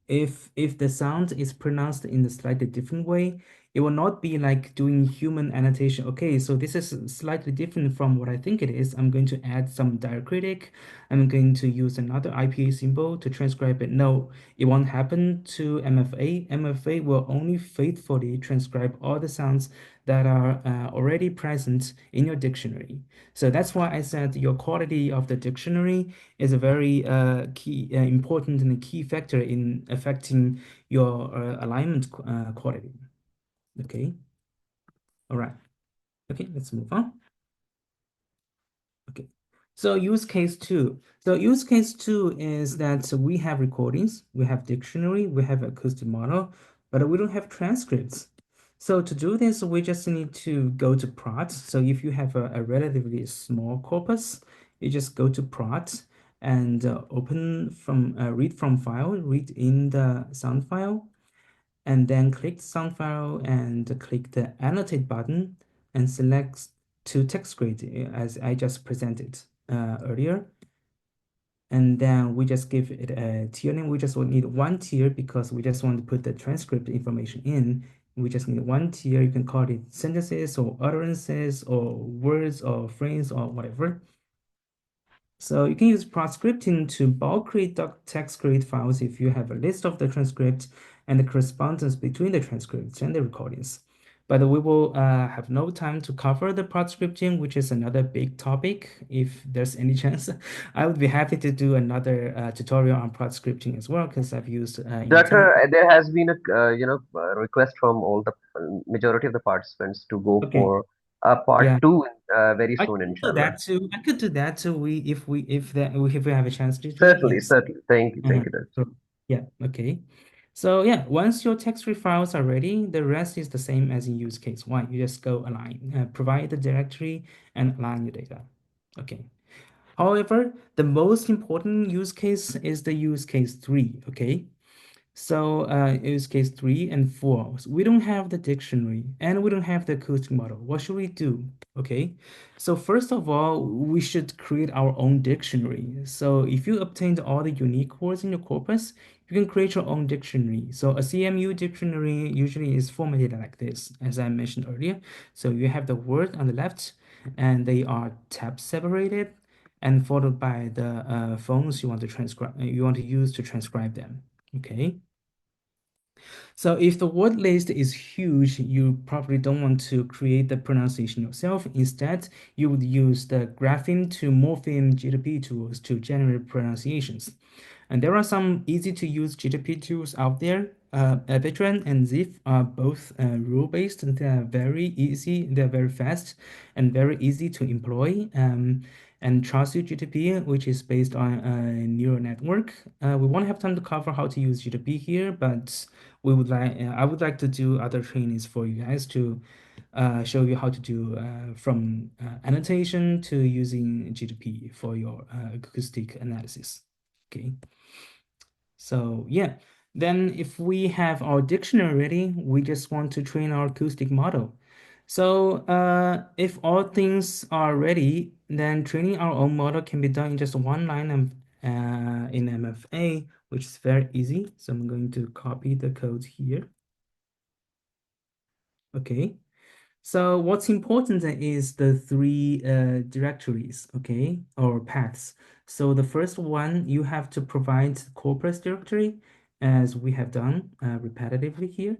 if the sound is pronounced in a slightly different way, It will not be like doing human annotation. Okay, so this is slightly different from what I think it is. I'm going to add some diacritic. I'm going to use another IPA symbol to transcribe it. No, it won't happen to MFA. MFA will only faithfully transcribe all the sounds that are already present in your dictionary. So that's why I said your quality of the dictionary is a very important and a key factor in affecting your alignment quality. Okay. All right. Okay, let's move on. Okay. So use case 2. So use case 2 is that we have recordings, we have dictionary, we have acoustic model, but we don't have transcripts. So to do this, we just need to go to prot. So if you have a relatively small corpus, you just go to prot and open from read from file, read in the sound file, and then click the sound file and click the annotate button and select to text grid as I just presented earlier. And then we just give it a tier name. We just need one tier because we just want to put the transcript information in. We just need one tier. You can call it sentences or utterances or words or phrase or whatever. So you can use prot scripting to bulk create text grid files if you have a list of the transcripts and the correspondence between the transcripts and the recordings. But we will have no time to cover the prot scripting, which is another big topic. If there's any chance, I would be happy to do another tutorial on prot scripting as well, because I've used Doctor, there has been a request from all the majority of the participants to go Okay, for a part yeah. 2 very I soon, could do inshallah. that too. I could do that too. If we have a chance to do it, Certainly, yes. certainly. Thank you, Doctor. So yeah, okay. So yeah, once your text-free files are ready, the rest is the same as in use case 1. You just go align, provide the directory and align your data. Okay. However, the most important use case is the use case 3, okay? So use case 3 and 4. So we don't have the dictionary and we don't have the acoustic model. What should we do? Okay. So first of all, we should create our own dictionary. So if you obtained all the unique words in your corpus, you can create your own dictionary. So a CMU dictionary usually is formatted like this, as I mentioned earlier. So you have the word on the left and they are tab separated and followed by the phones you want to transcribe, you want to use to transcribe them. Okay. So if the word list is huge, you probably don't want to create the pronunciation yourself. Instead, you would use the grapheme to morpheme GTP tools to generate pronunciations. And there are some easy to use GTP tools out there. Arbitron and Ziff are both rule-based, and they are very easy, they're very fast and very easy to employ. And Trust GTP, which is based on a neural network. We won't have time to cover how to use GTP here, but I would like to do other trainings for you guys to show you how to do from annotation to using GTP for your acoustic analysis. Okay. So yeah, then if we have our dictionary ready, we just want to train our acoustic model. So if all things are ready, then training our own model can be done in just one line in MFA, which is very easy. So I'm going to copy the code here. Okay. So what's important is the 3 directories, okay, or paths. So the first one, you have to provide corpus directory, as we have done repetitively here.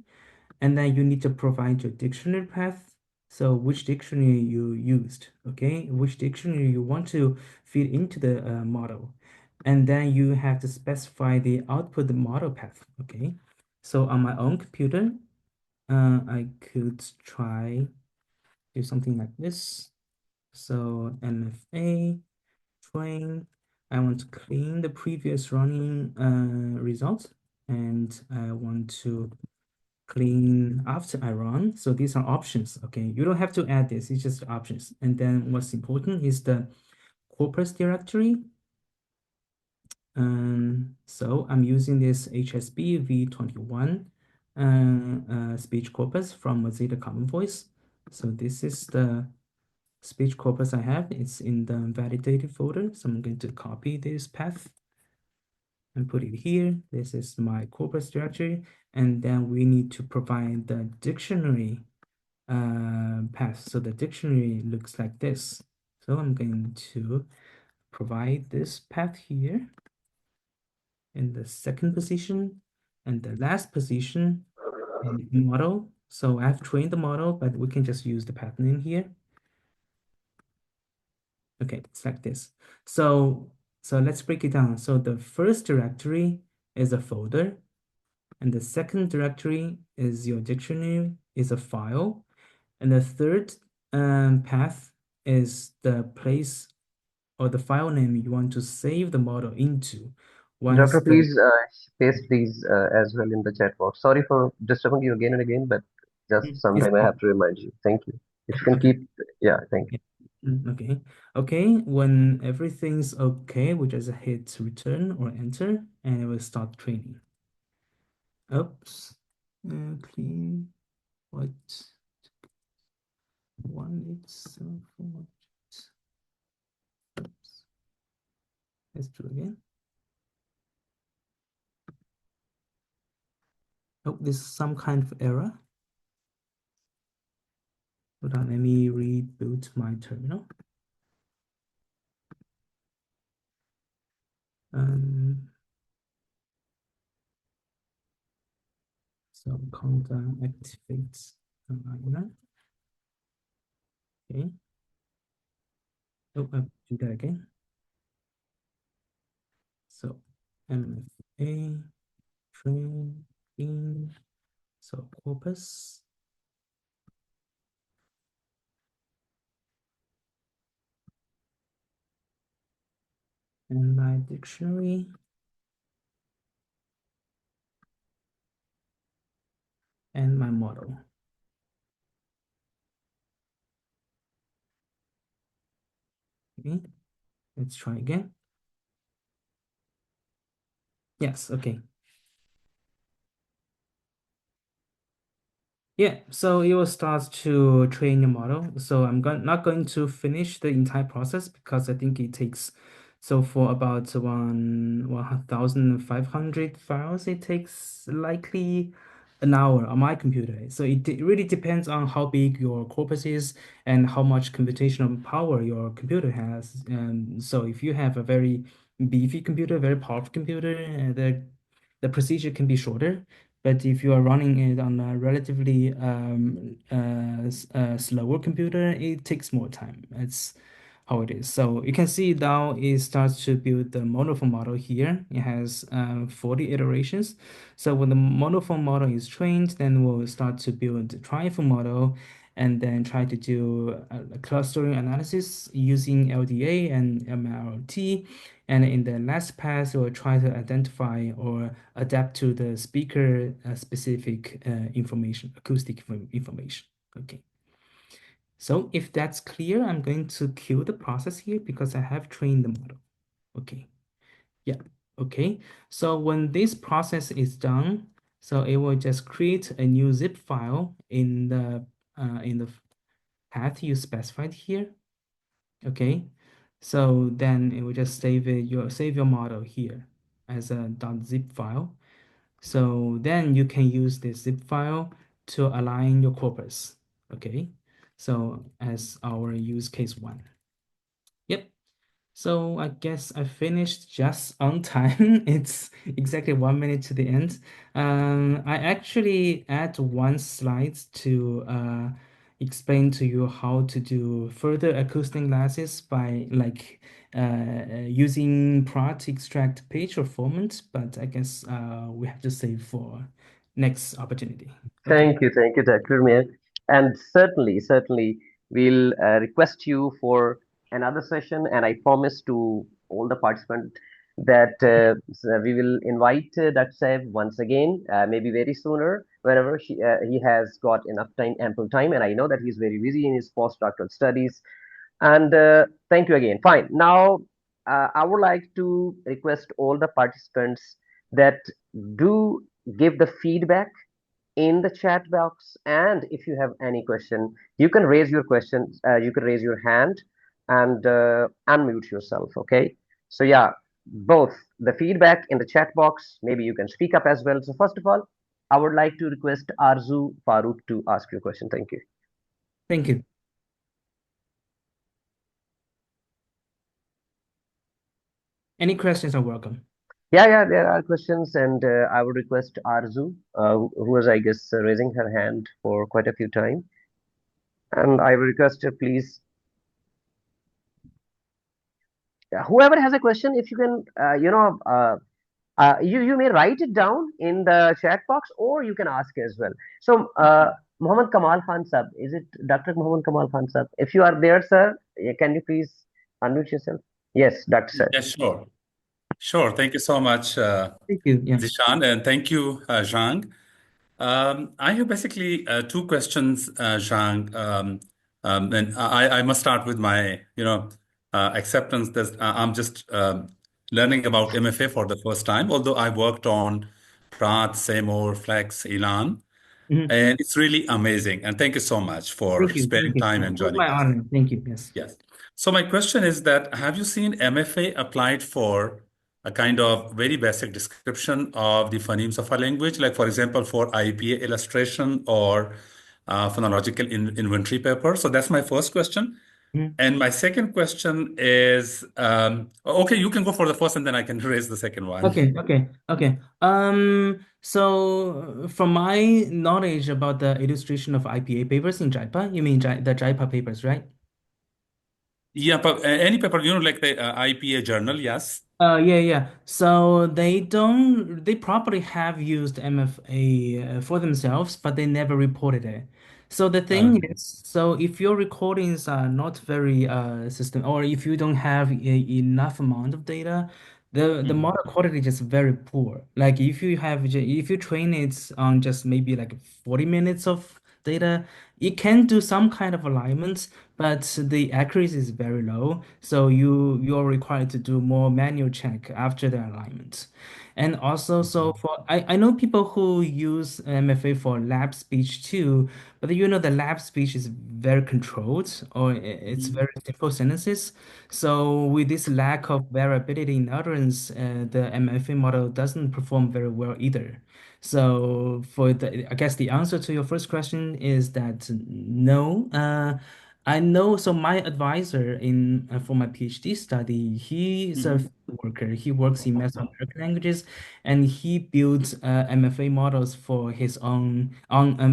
And then you need to provide your dictionary path. So which dictionary you used, okay, which dictionary you want to feed into the model. And then you have to specify the output model path, okay. So on my own computer, I could try do something like this. So MFA train, I want to clean the previous running results, and I want to clean after I run. So these are options, okay? You don't have to add this, it's just options. And then what's important is the corpus directory. So I'm using this HSB v21 speech corpus from Mozilla Common Voice. So this is the speech corpus I have. It's in the validated folder. So I'm going to copy this path. and put it here. This is my corpus directory, and then we need to provide the dictionary path. So the dictionary looks like this. So I'm going to provide this path here in the second position, and the last position in model. So I've trained the model, but we can just use the path name here. Okay, it's like this. So let's break it down. So the first directory is a folder, and the second directory is your dictionary, is a file, and the third path is the place or the file name you want to save the model into. Once Doctor, the please paste these as well in the chat box. Sorry for disturbing you again and again, but just it's sometime I have to remind you. Thank you. If you can okay. keep, yeah, thank you. Okay. Okay. When everything's okay, we just hit return or enter, and it will start training. Oops. Clean. What? 1874. Oops. Let's do it again. Oh, this is some kind of error. Hold on, let me reboot my terminal. So countdown activates the liner. Okay. Oh, I'll do that again. So MFA train in. So corpus. And my dictionary. And my model. Okay, let's try again. Yes, okay. Yeah, so it will start to train your model. So I'm not going to finish the entire process because I think it takes, so for about 1,500 files, it takes likely an hour on my computer. So it really depends on how big your corpus is and how much computational power your computer has. So if you have a very beefy computer, very powerful computer, the procedure can be shorter. But if you are running it on a relatively slower computer, it takes more time. That's how it is. So you can see now it starts to build the monofilament model here. It has 40 iterations. So when the monofilament model is trained, then we'll start to build the triform model and then try to do a clustering analysis using LDA and MLT. And in the last pass, we'll try to identify or adapt to the speaker specific information, acoustic information. Okay. So if that's clear, I'm going to kill the process here because I have trained the model. Okay. Yeah. Okay. So when this process is done, so it will just create a new zip file in the path you specified here. Okay. So then it will just save your model here as a .zip file. So then you can use this zip file to align your corpus. Okay. So as our use case one. Yep. So I guess I finished just on time. It's exactly 1 minute to the end. I actually add one slide to explain to you how to do further acoustic analysis by using Pratt extract page or format, but I guess we have to save for next opportunity. Okay. Thank you, Dr. Mir. And certainly, we'll request you for another session. And I promise to all the participants that we will invite Dr. Saib once again, maybe very sooner, whenever he has got enough time, ample time. And I know that he's very busy in his postdoctoral studies. And thank you again. Fine. Now, I would like to request all the participants that do give the feedback in the chat box, and if you have any question, you can raise your question, you can raise your hand and unmute yourself. Okay, so yeah, both the feedback in the chat box. Maybe you can speak up as well. So first of all, I would like to request Arzu Farooq to ask your question. Thank you. Thank you. Any questions are welcome. Yeah, there are questions, and I would request Arzu, who was, I guess, raising her hand for quite a few time, and I will request her, please. Whoever has a question, if you can, you may write it down in the chat box, or you can ask as well. So, Muhammad Kamal Khan Sab, is it Dr. Muhammad Kamal Khan Sab? If you are there, sir, can you please unmute yourself? Yes, Dr. Sir. Yes, sure. Sure. Thank you so much, Thank you. Yeah. Zishan, and thank you, Zhang. I have basically two questions, Zhang. And I must start with my, acceptance that I'm just learning about MFA for the first time, although I worked on Praat, Seymour, Flex, Elan, Mhm. and it's really amazing. And thank you so much for Thank you. sparing Thank you. time Yeah, and it was joining my us. honor. Thank you. Yes. Yes. So my question is that have you seen MFA applied for a kind of very basic description of the phonemes of a language, like for example, for IPA illustration or phonological inventory paper? So that's my first question. Mhm. And my second question is, okay, you can go for the first and then I can raise the second one. Okay. So from my knowledge about the illustration of IPA papers in JIPA, you mean the JIPA papers, right? Yeah, but any paper, like the IPA journal, yes. Yeah. So they probably have used MFA for themselves, but they never reported it. So the thing is, so if your recordings are not very system, or if you don't have enough amount of data, the model quality is just very poor. Like if you train it on just maybe like 40 minutes of data, it can do some kind of alignments, but the accuracy is very low. So you're required to do more manual check after the alignment. And also, so I know people who use MFA for lab speech too, but the lab speech is very controlled, or it's very simple sentences. So with this lack of variability in utterance, the MFA model doesn't perform very well either. So I guess the answer to your first question is that no. I know. So my advisor for my PhD study, he's a field worker. He works in Mesoamerican languages, and he builds MFA models for his own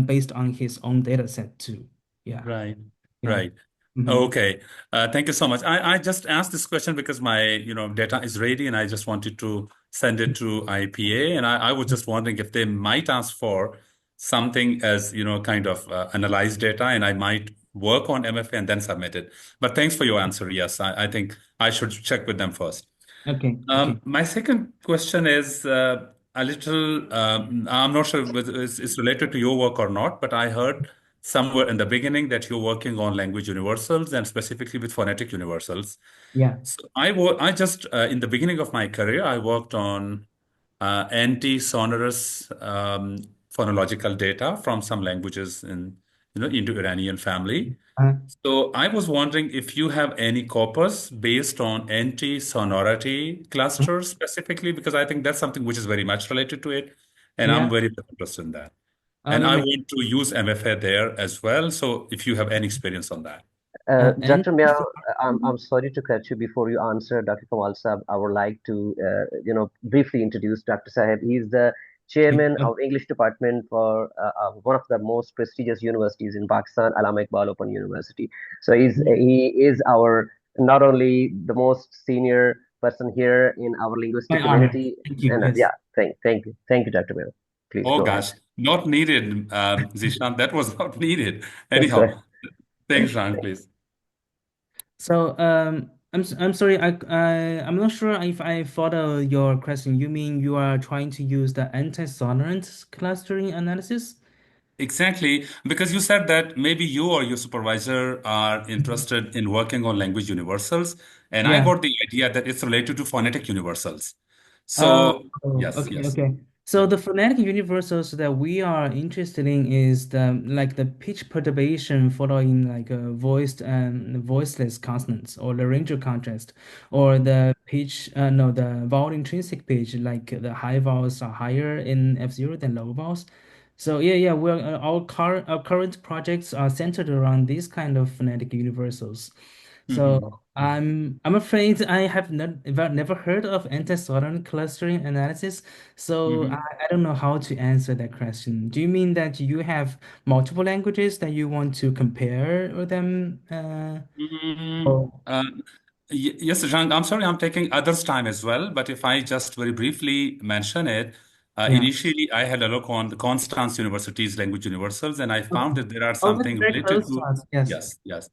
based on his own data set too. Yeah. Right. Yeah. Right. Mhm. Okay. Thank you so much. I just asked this question because my, data is ready and I just wanted to send it to IPA. And I was just wondering if they might ask for something as, kind of analyze data, and I might work on MFA and then submit it. But thanks for your answer. Yes, I think I should check with them first. Okay. My second question is a little, I'm not sure whether it's related to your work or not, but I heard somewhere in the beginning that you're working on language universals and specifically with phonetic universals. Yeah. So I just, in the beginning of my career, I worked on anti-sonorous phonological data from some languages in, Indo-Iranian family. So I was wondering if you have any corpus based on anti-sonority clusters specifically, because I think that's something which is very much related to it, and I'm Yeah. very interested in that. And You I mean want to use MFA there as well. So if you have any experience on that. Dr. Miao, anti-sonority? I'm sorry to cut you before you answer, Dr. Kamal Saab. I would like to, briefly introduce Dr. Saheb. He's the chairman of English department for one of the most prestigious universities in Pakistan, Allama Iqbal Open University. So he is our not only the most senior person here in our linguistic My honor. community, Thank you. and Yes. thank you, Dr. Miao. Please Oh go ahead. gosh, not needed, Zishan. That was not needed. Yes, sir. Anyhow, thanks, Zhang, please. So I'm sorry. I'm not sure if I follow your question. You mean you are trying to use the anti-sonorant clustering analysis? Exactly, because you said that maybe you or your supervisor are interested in working on language universals, and I Yeah. got the idea that it's related to phonetic universals. Oh, So, yes, okay, yes. okay. So the phonetic universals that we are interested in is the pitch perturbation following like a voiced and voiceless consonants, or laryngeal contrast, or the vowel intrinsic pitch, like the high vowels are higher in F0 than low vowels. So yeah, our current projects are centered around these kind of phonetic universals. So I'm afraid I have never heard of anti-Southern clustering analysis, so I don't know how to answer that question. Do you mean that you have multiple languages that you want to compare with them? Or Yes, Zhang, I'm sorry, I'm taking others' time as well, but if I just very briefly mention it, yeah. initially I had a look on the Constance University's language universals, and I found that there are Oh, that's something very related close to to, us. Yes. yes.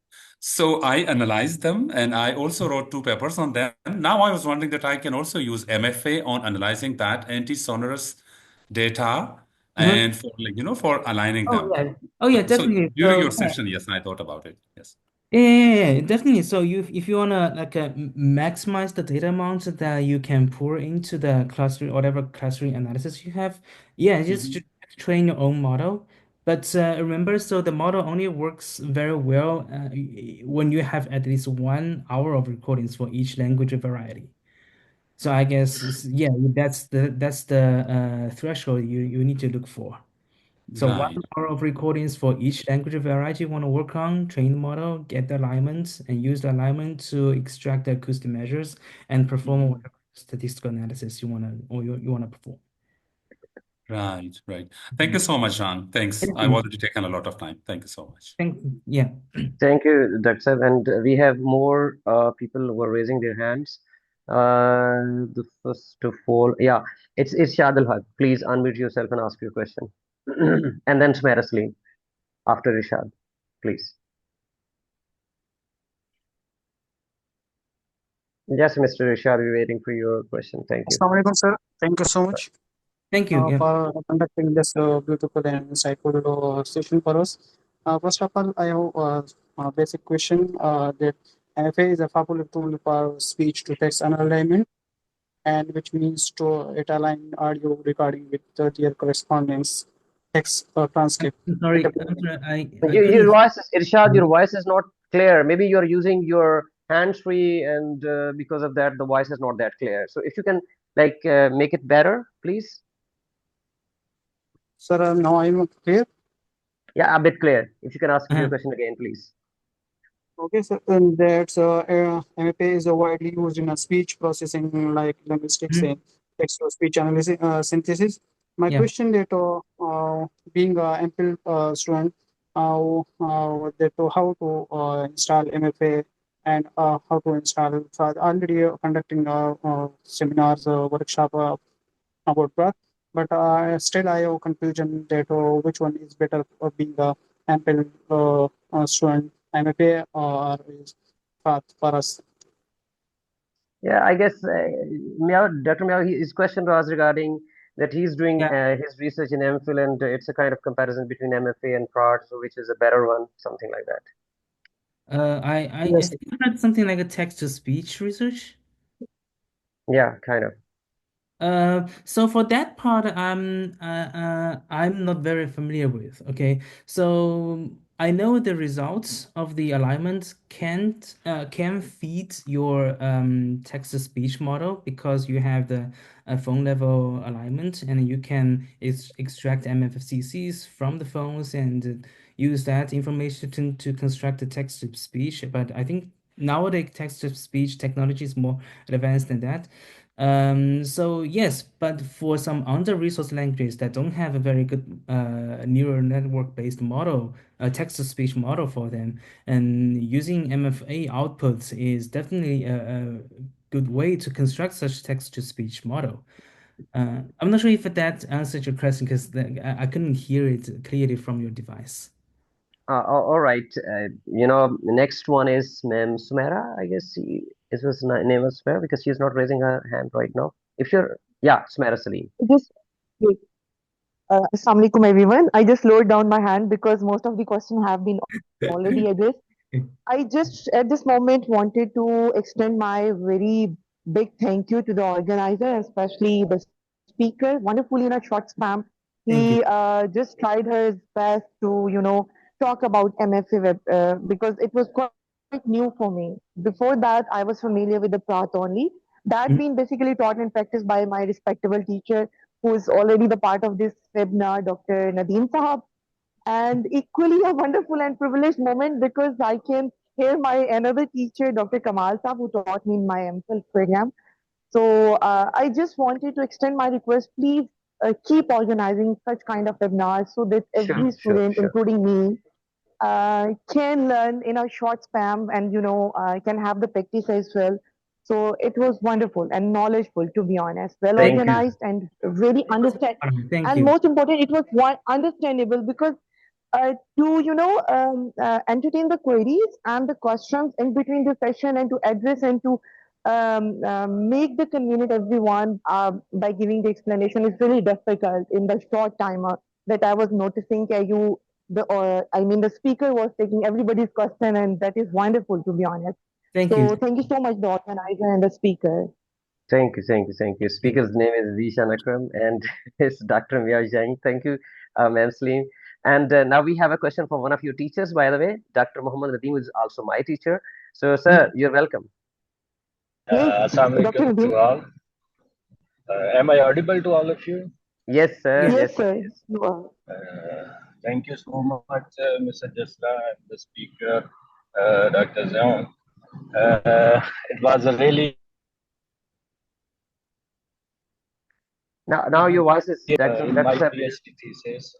So I analyzed them and I also wrote 2 papers on them. Now I was wondering that I can also use MFA on analyzing that anti-sonorous data and for aligning Oh them. yeah. Oh yeah, So definitely. during So your yeah. session, yes, I thought about it. Yes. Yeah, definitely. So if you wanna maximize the data amount that you can pour into the clustering, whatever clustering analysis you have, yeah, just train your own model. But remember, so the model only works very well when you have at least 1 hour of recordings for each language variety. So I guess yeah, that's the threshold you need to look for. So Right. 1 hour of recordings for each language variety you want to work on, train the model, get the alignment, and use the alignment to extract the acoustic measures and perform whatever statistical analysis you want to perform. Right. Thank you so much, John. Thanks. Thank I've you. already taken a lot of time. Thank you so much. Yeah. Thank you, Dr. Saib. And we have more people who are raising their hands. The first of all, yeah, it's Irshad Al-Haq. Please unmute yourself and ask your question. And then Sumaira Salim after Irshad, please. Yes, Mr. Irshad, we're waiting for your question. Thank you. Assalamu alaikum, sir. Thank you so much Thank you. Yeah. for conducting this beautiful and insightful session for us. First of all, I have a basic question that MFA is a popular tool for speech to text alignment, and which means to it align audio recording with their correspondence text transcript. I'm sorry. I Your couldn't. voice is Irshad. Your voice is not clear. Maybe you're using your hands-free, and because of that, the voice is not that clear. So if you can make it better, please. Sir, now I'm clear. Yeah, a bit clear. If you can ask your question again, please. Okay, so that's MFA is widely used in a speech processing like linguistics and text-to-speech analysis synthesis. My question that being a MPhil student, how to install MFA and how to install. So already conducting seminars, workshop about that, but still I have confusion that which one is better for being a MPhil student. MFA or is for us? Yeah, I guess Dr. Miao, his question was regarding that he's doing his research in MPhil, and it's a kind of comparison between MFA and PROT, so which is a better one, something like that. I think I heard something like a text-to-speech research. Yeah, kind of. So for that part, I'm not very familiar with. Okay, so I know the results of the alignment can feed your text-to-speech model because you have the phone level alignment, and you can extract MFCCs from the phones and use that information to construct the text-to-speech. But I think nowadays text-to-speech technology is more advanced than that. So yes, but for some under-resourced languages that don't have a very good neural network-based model, a text-to-speech model for them, and using MFA outputs is definitely a good way to construct such text-to-speech model. I'm not sure if that answered your question because I couldn't hear it clearly from your device. All right. The next one is Ma'am Sumaira. I guess his name was Sumaira because she's not raising her hand right now. Sumaira Salim. Assalamu alaikum everyone. I just lowered down my hand because most of the questions have been already addressed. I just at this moment wanted to extend my very big thank you to the organizer, especially the speaker wonderfully in a short span. Thank you. He just tried his best to, talk about MFA because it was quite new for me. Before that, I was familiar with the path only. That Mhm. been basically taught and practiced by my respectable teacher, who is already the part of this webinar, Dr. Nadeem Sahab. And equally a wonderful and privileged moment because I can hear my another teacher, Dr. Kamal Sahab, who taught me in my MPhil program. So I just wanted to extend my request. Please keep organizing such kind of webinars so that every student, Sure. including me, can learn in a short span and can have the practice as well. So it was wonderful and knowledgeable, to be honest, well Thank you. organized and really understand. Thank And you. most important, it was understandable because to entertain the queries and the questions in between the session and to address and to make the convenient everyone by giving the explanation is really difficult in the short timer that I was noticing. The speaker was taking everybody's question, and that is wonderful, to be honest. Thank So you. thank you so much, the organizer and the speaker. Thank you. Speaker's name is Zishan Akram and it's Dr. Mia Zhang. Thank you, Ma'am Slim. And now we have a question from one of your teachers, by the way. Dr. Muhammad Nadeem is also my teacher. So, sir, you're welcome. Yes, Assalamu Dr. alaikum to Nadeem. all. Am I audible to all of you? Yes, sir. Yes. Yes, sir. You are. Thank you so much, Mr. Jasra and the speaker, Dr. Zion. It was a really Now your voice is in my that's PhD thesis.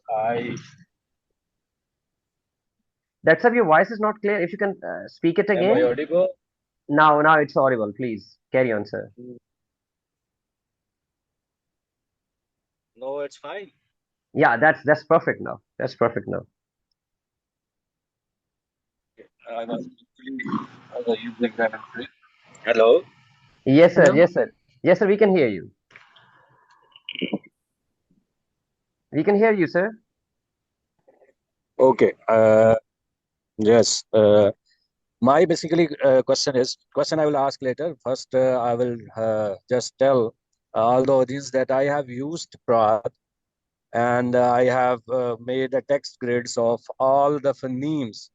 your voice is not clear. If you can speak it Am I again. audible? Now it's audible. Please carry on, sir. No, it's fine. Yeah, that's perfect now. That's perfect now. I was using that. Hello. Yes, sir. Hello? Yes, sir. We can hear you. We can hear you, sir. Okay. Yes. My basically question I will ask later. First, I will just tell all the audience that I have used Praat and I have made a text grids of all the phonemes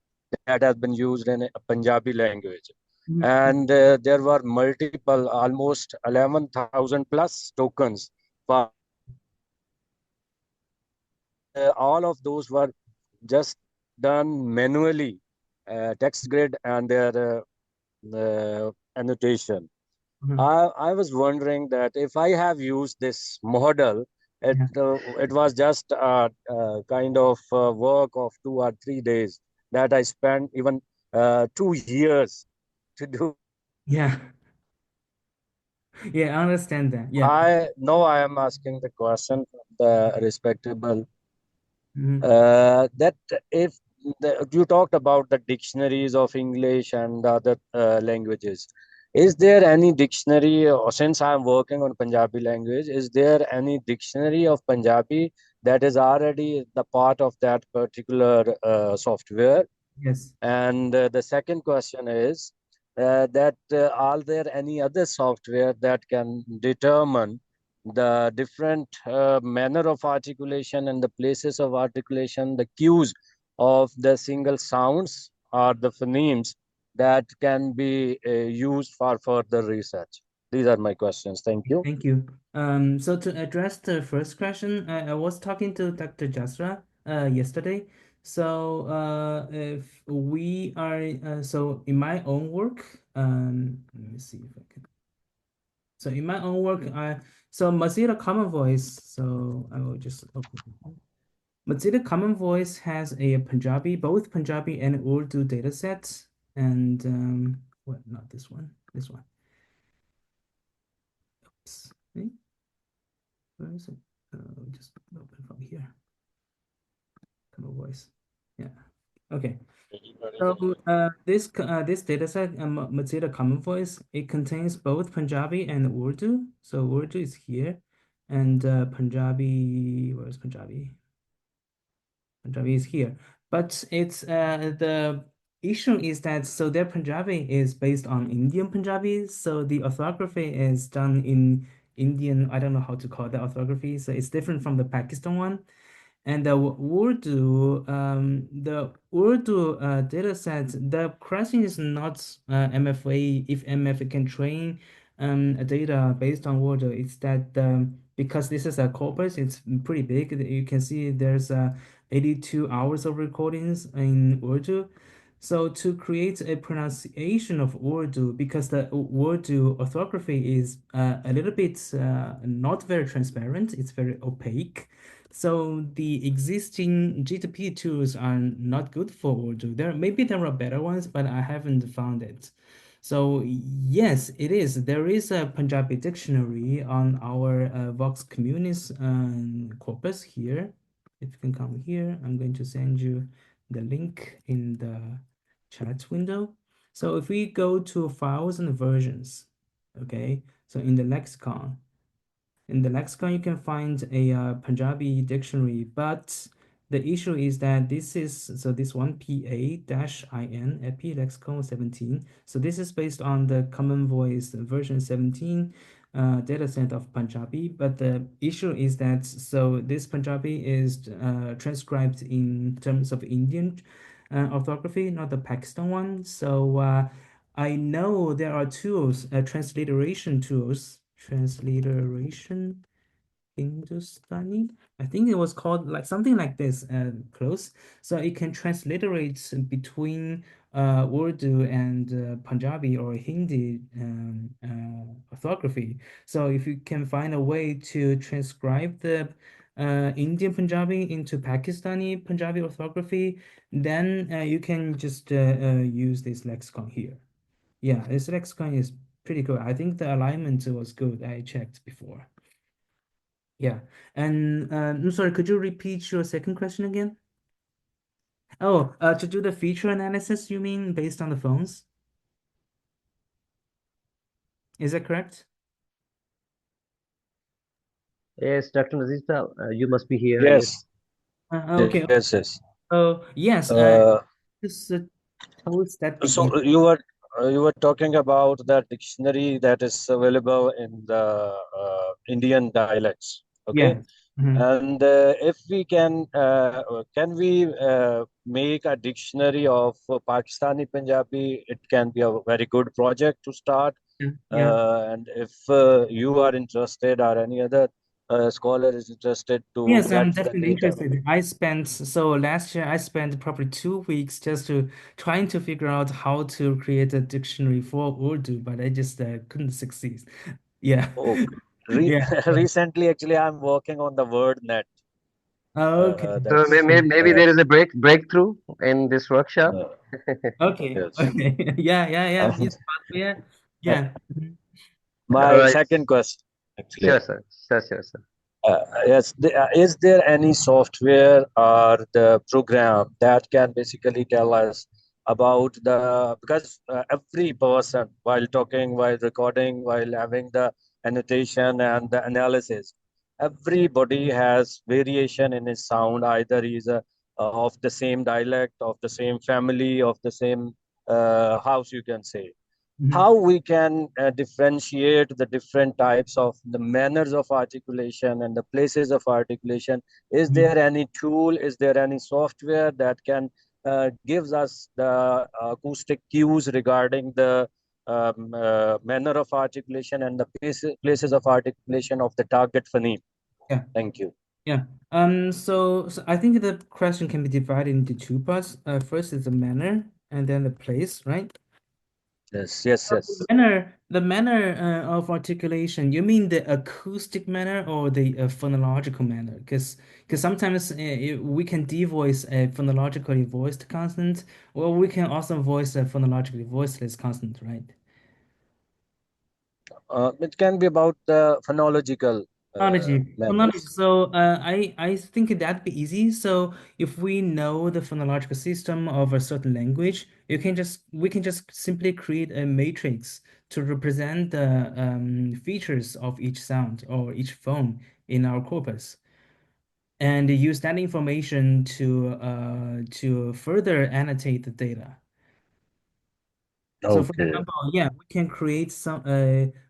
that have been used in Punjabi language. Mhm. And there were multiple, almost 11,000 plus tokens. For all of those were just done manually, text grid and their annotation. Mhm. I was wondering that if I have used this model, it was just a kind of work of 2 or 3 days that I spent even 2 years to do. Yeah. Yeah, I understand that. Yeah. I know I am asking the question from the respectable Mhm. that if you talked about the dictionaries of English and other languages, is there any dictionary, or since I'm working on Punjabi language, is there any dictionary of Punjabi that is already the part of that particular software? Yes. And the second question is that are there any other software that can determine the different manner of articulation and the places of articulation, the cues of the single sounds or the phonemes that can be used for further research? These are my questions. Thank you. Thank you. So to address the first question, I was talking to Dr. Jasra yesterday. So if we are so in my own work, let me see if I can. So in my own work, so Mozilla Common Voice. So I will just open it. Mozilla Common Voice has a Punjabi, both Punjabi and Urdu datasets, and what? Not this one. This one. Oops. Okay. Where is it? Just open from here. Common Voice. Yeah. Okay. So this dataset, Mozilla Common Voice, it contains both Punjabi and Urdu. So Urdu is here, and Punjabi. Where is Punjabi? Punjabi is here. But it's the issue is that so their Punjabi is based on Indian Punjabi, so the orthography is done in Indian, I don't know how to call that orthography. So it's different from the Pakistan one. And the Urdu data set, the question is not MFA, if MFA can train a data based on Urdu. It's that because this is a corpus, it's pretty big. You can see there's 82 hours of recordings in Urdu. So to create a pronunciation of Urdu, because the Urdu orthography is a little bit not very transparent, it's very opaque. So the existing GTP tools are not good for Urdu. Maybe there are better ones, but I haven't found it. So yes, it is. There is a Punjabi dictionary on our Vox Communis corpus here. If you can come here, I'm going to send you the link in the chat window. So if we go to files and versions, okay, so in the lexicon, you can find a Punjabi dictionary, but the issue is that this one PA-IN, EPI Lexicon 17. So this is based on the Common Voice version 17 dataset of Punjabi. But the issue is that, so this Punjabi is transcribed in terms of Indian orthography, not the Pakistan one. So I know there are tools, transliteration tools, transliteration Hindustani. I think it was called like something like this, close. So it can transliterate between Urdu and Punjabi or Hindi orthography. So if you can find a way to transcribe the Indian Punjabi into Pakistani Punjabi orthography, then you can just use this lexicon here. Yeah, this lexicon is pretty good. I think the alignment was good. I checked before. Yeah. And I'm sorry, could you repeat your second question again? Oh, to do the feature analysis, you mean based on the phones? Is that correct? Yes, Dr. Nazista, you must be here. Yes, Okay. yes. Oh, yes. Uh, This tools that begin. so you were talking about that dictionary that is available in the Indian dialects, okay? Yeah. Mhm. And if we can we make a dictionary of Pakistani Punjabi? It can be a very good project to start. Yeah. And if you are interested or any other scholar is interested to Yes, get I'm the definitely data. interested. So last year I spent probably 2 weeks just to trying to figure out how to create a dictionary for Urdu, but I just couldn't succeed. Yeah. Oh, Yeah. recently, actually, I'm working on the WordNet. Okay. So That's maybe there is a breakthrough in this workshop. Okay. yes. Okay. Yeah. It's possible. Yeah. Yeah. Mhm. All My right. second question, actually. Sure, sir. Sure, sir. Yes, is there any software or the program that can basically tell us about because every person, while talking, while recording, while having the annotation and the analysis, everybody has variation in his sound. Either he's of the same dialect, of the same family, of the same house, you can say. How we can differentiate the different types of the manners of articulation and the places of articulation. Is there any tool, is there any software that can gives us the acoustic cues regarding the manner of articulation and the places of articulation of the target phoneme? Yeah. Thank you. Yeah. So I think the question can be divided into two parts. First is the manner and then the place, right? Yes. The manner of articulation, you mean the acoustic manner or the phonological manner? Because sometimes we can devoice a phonologically voiced consonant, or we can also voice a phonologically voiceless consonant, right? It can be about the phonological Phonology. manners. So I think that'd be easy. So if we know the phonological system of a certain language, we can just simply create a matrix to represent the features of each sound or each phone in our corpus, and use that information to further annotate the data. So for Okay. example, yeah, we can create some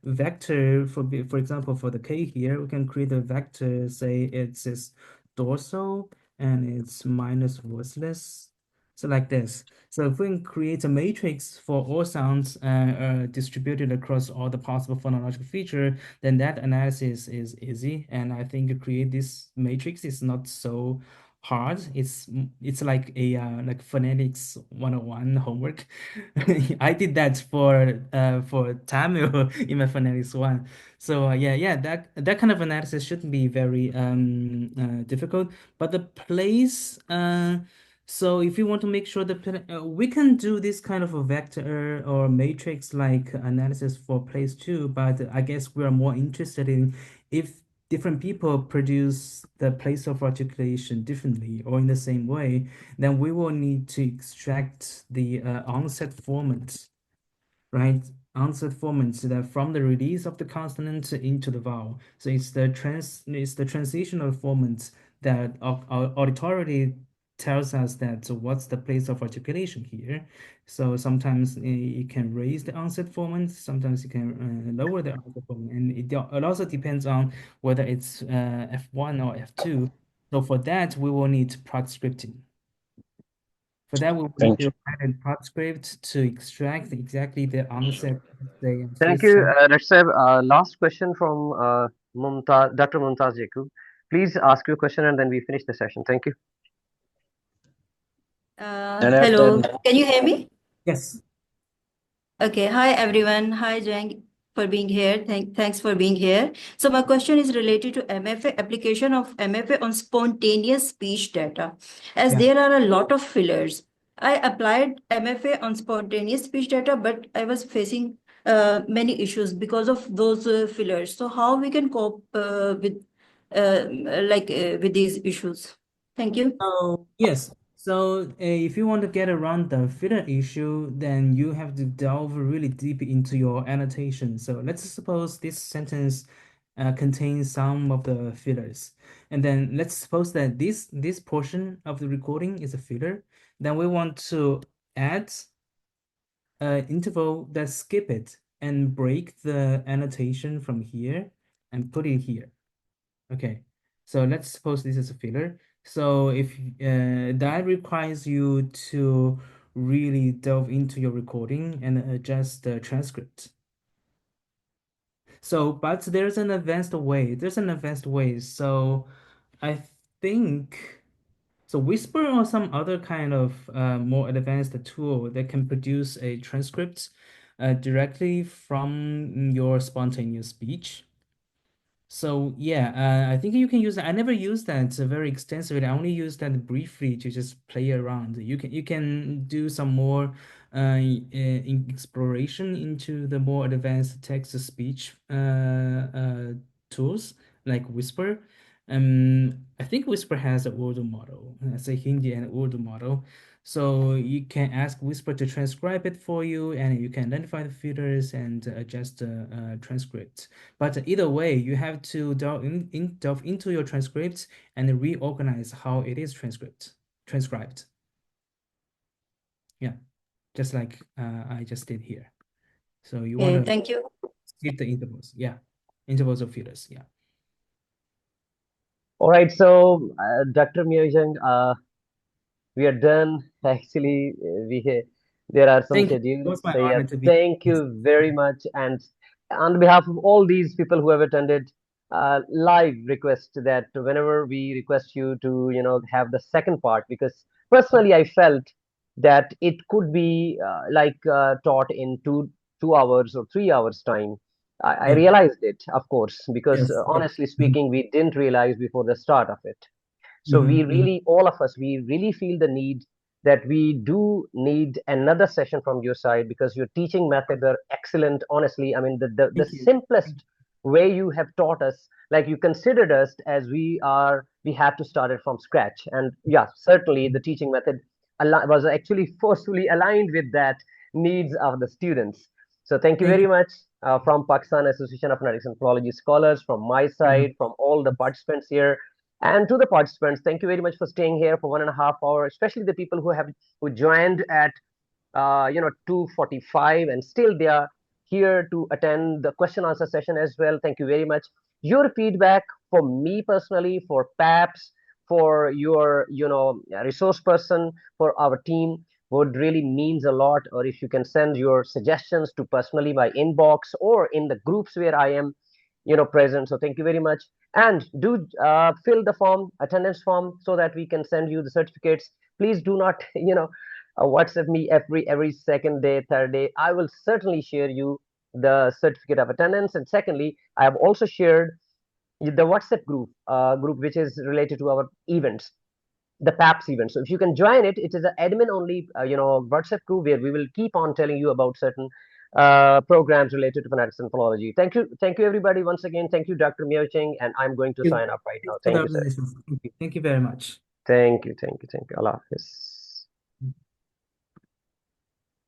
vector for example, for the K here, we can create a vector, say it says dorsal and it's minus voiceless. So like this. So if we can create a matrix for all sounds distributed across all the possible phonological feature, then that analysis is easy. And I think to create this matrix is not so hard. It's like a like phonetics 101 homework. I did that for Tamil in my phonetics one. So yeah, that kind of analysis shouldn't be very difficult. But the place so if you want to make sure we can do this kind of a vector or matrix like analysis for place too, but I guess we are more interested in if different people produce the place of articulation differently or in the same way, then we will need to extract the onset formant, right? Onset formant that from the release of the consonant into the vowel. So it's the transitional formant that auditorily tells us that what's the place of articulation here. So sometimes it can raise the onset formant, sometimes it can lower the onset formant, and it also depends on whether it's F1 or F2. So for that, we will need prod scripting. For that, we will need Thank to you. write a prod script to extract exactly the onset, say, and Thank phase you, change. Dr. Last question from Dr. Mumtaz Yakub. Please ask your question and then we finish the session. Thank you. And Hello, then can you hear me? Yes. Okay, hi everyone. Hi Jang for being here. Thanks for being here. So my question is related to MFA application of MFA on spontaneous speech data, as Yeah. there are a lot of fillers. I applied MFA on spontaneous speech data, but I was facing many issues because of those fillers. So how we can cope with with these issues? Thank you. So yes. So if you want to get around the filler issue, then you have to delve really deep into your annotation. So let's suppose this sentence contains some of the fillers, and then let's suppose that this portion of the recording is a filler. Then we want to add an interval that skip it and break the annotation from here and put it here. Okay, so let's suppose this is a filler. So if that requires you to really delve into your recording and adjust the transcript. So, but there's an advanced way. So I think so Whisper or some other kind of more advanced tool that can produce a transcript directly from your spontaneous speech. So yeah, I think you can use that. I never used that very extensively. I only used that briefly to just play around. You can do some more exploration into the more advanced text to speech tools like Whisper. I think Whisper has an Urdu model. It's a Hindi and Urdu model. So you can ask Whisper to transcribe it for you, and you can identify the filters and adjust the transcript. But either way, you have to delve into your transcripts and reorganize how it is transcribed. Yeah, just like I just did here. So you want to Thank you. skip the intervals. Yeah, intervals of filters. Yeah. All right, so Dr. Myojang, we are done. Actually, there are some Thank you. It schedules. was my So yeah, honor to be. thank you very much. And on behalf of all these people who have attended, live request that whenever we request you to, have the second part, because personally I felt that it could be taught in 2 hours or 3 hours time. I Yeah. realized it, of course, because Yes. honestly speaking, we didn't realize before the start of it. So we really, all of us, we really feel the need that we do need another session from your side, because your teaching methods are excellent. Honestly, I mean, the Thank you. simplest way you have taught us, like you considered us as we had to start it from scratch. And yeah, certainly the teaching method was actually forcefully aligned with that needs of the students. So thank you Thank very you. much from Pakistan Association of Phonetics and Philology Scholars, from my side, from all the participants here. And to the participants, thank you very much for staying here for 1.5 hours, especially the people who joined at 2:45, and still they are here to attend the question answer session as well. Thank you very much. Your feedback for me personally, for PAPS, for your resource person, for our team would really means a lot. Or if you can send your suggestions to personally my inbox or in the groups where I am present. So thank you very much. And do fill the form, attendance form, so that we can send you the certificates. Please do not WhatsApp me every second day, third day. I will certainly share you the certificate of attendance. And secondly, I have also shared the WhatsApp group which is related to our events, the PAPS event. So if you can join it, it is an admin only WhatsApp group where we will keep on telling you about certain programs related to phonetics and phonology. Thank you everybody once again. Thank you, Dr. Miao Cheng, and I'm going to sign up right now. Thank you, sir. Thank you very much. Thank you. Allah Hafiz.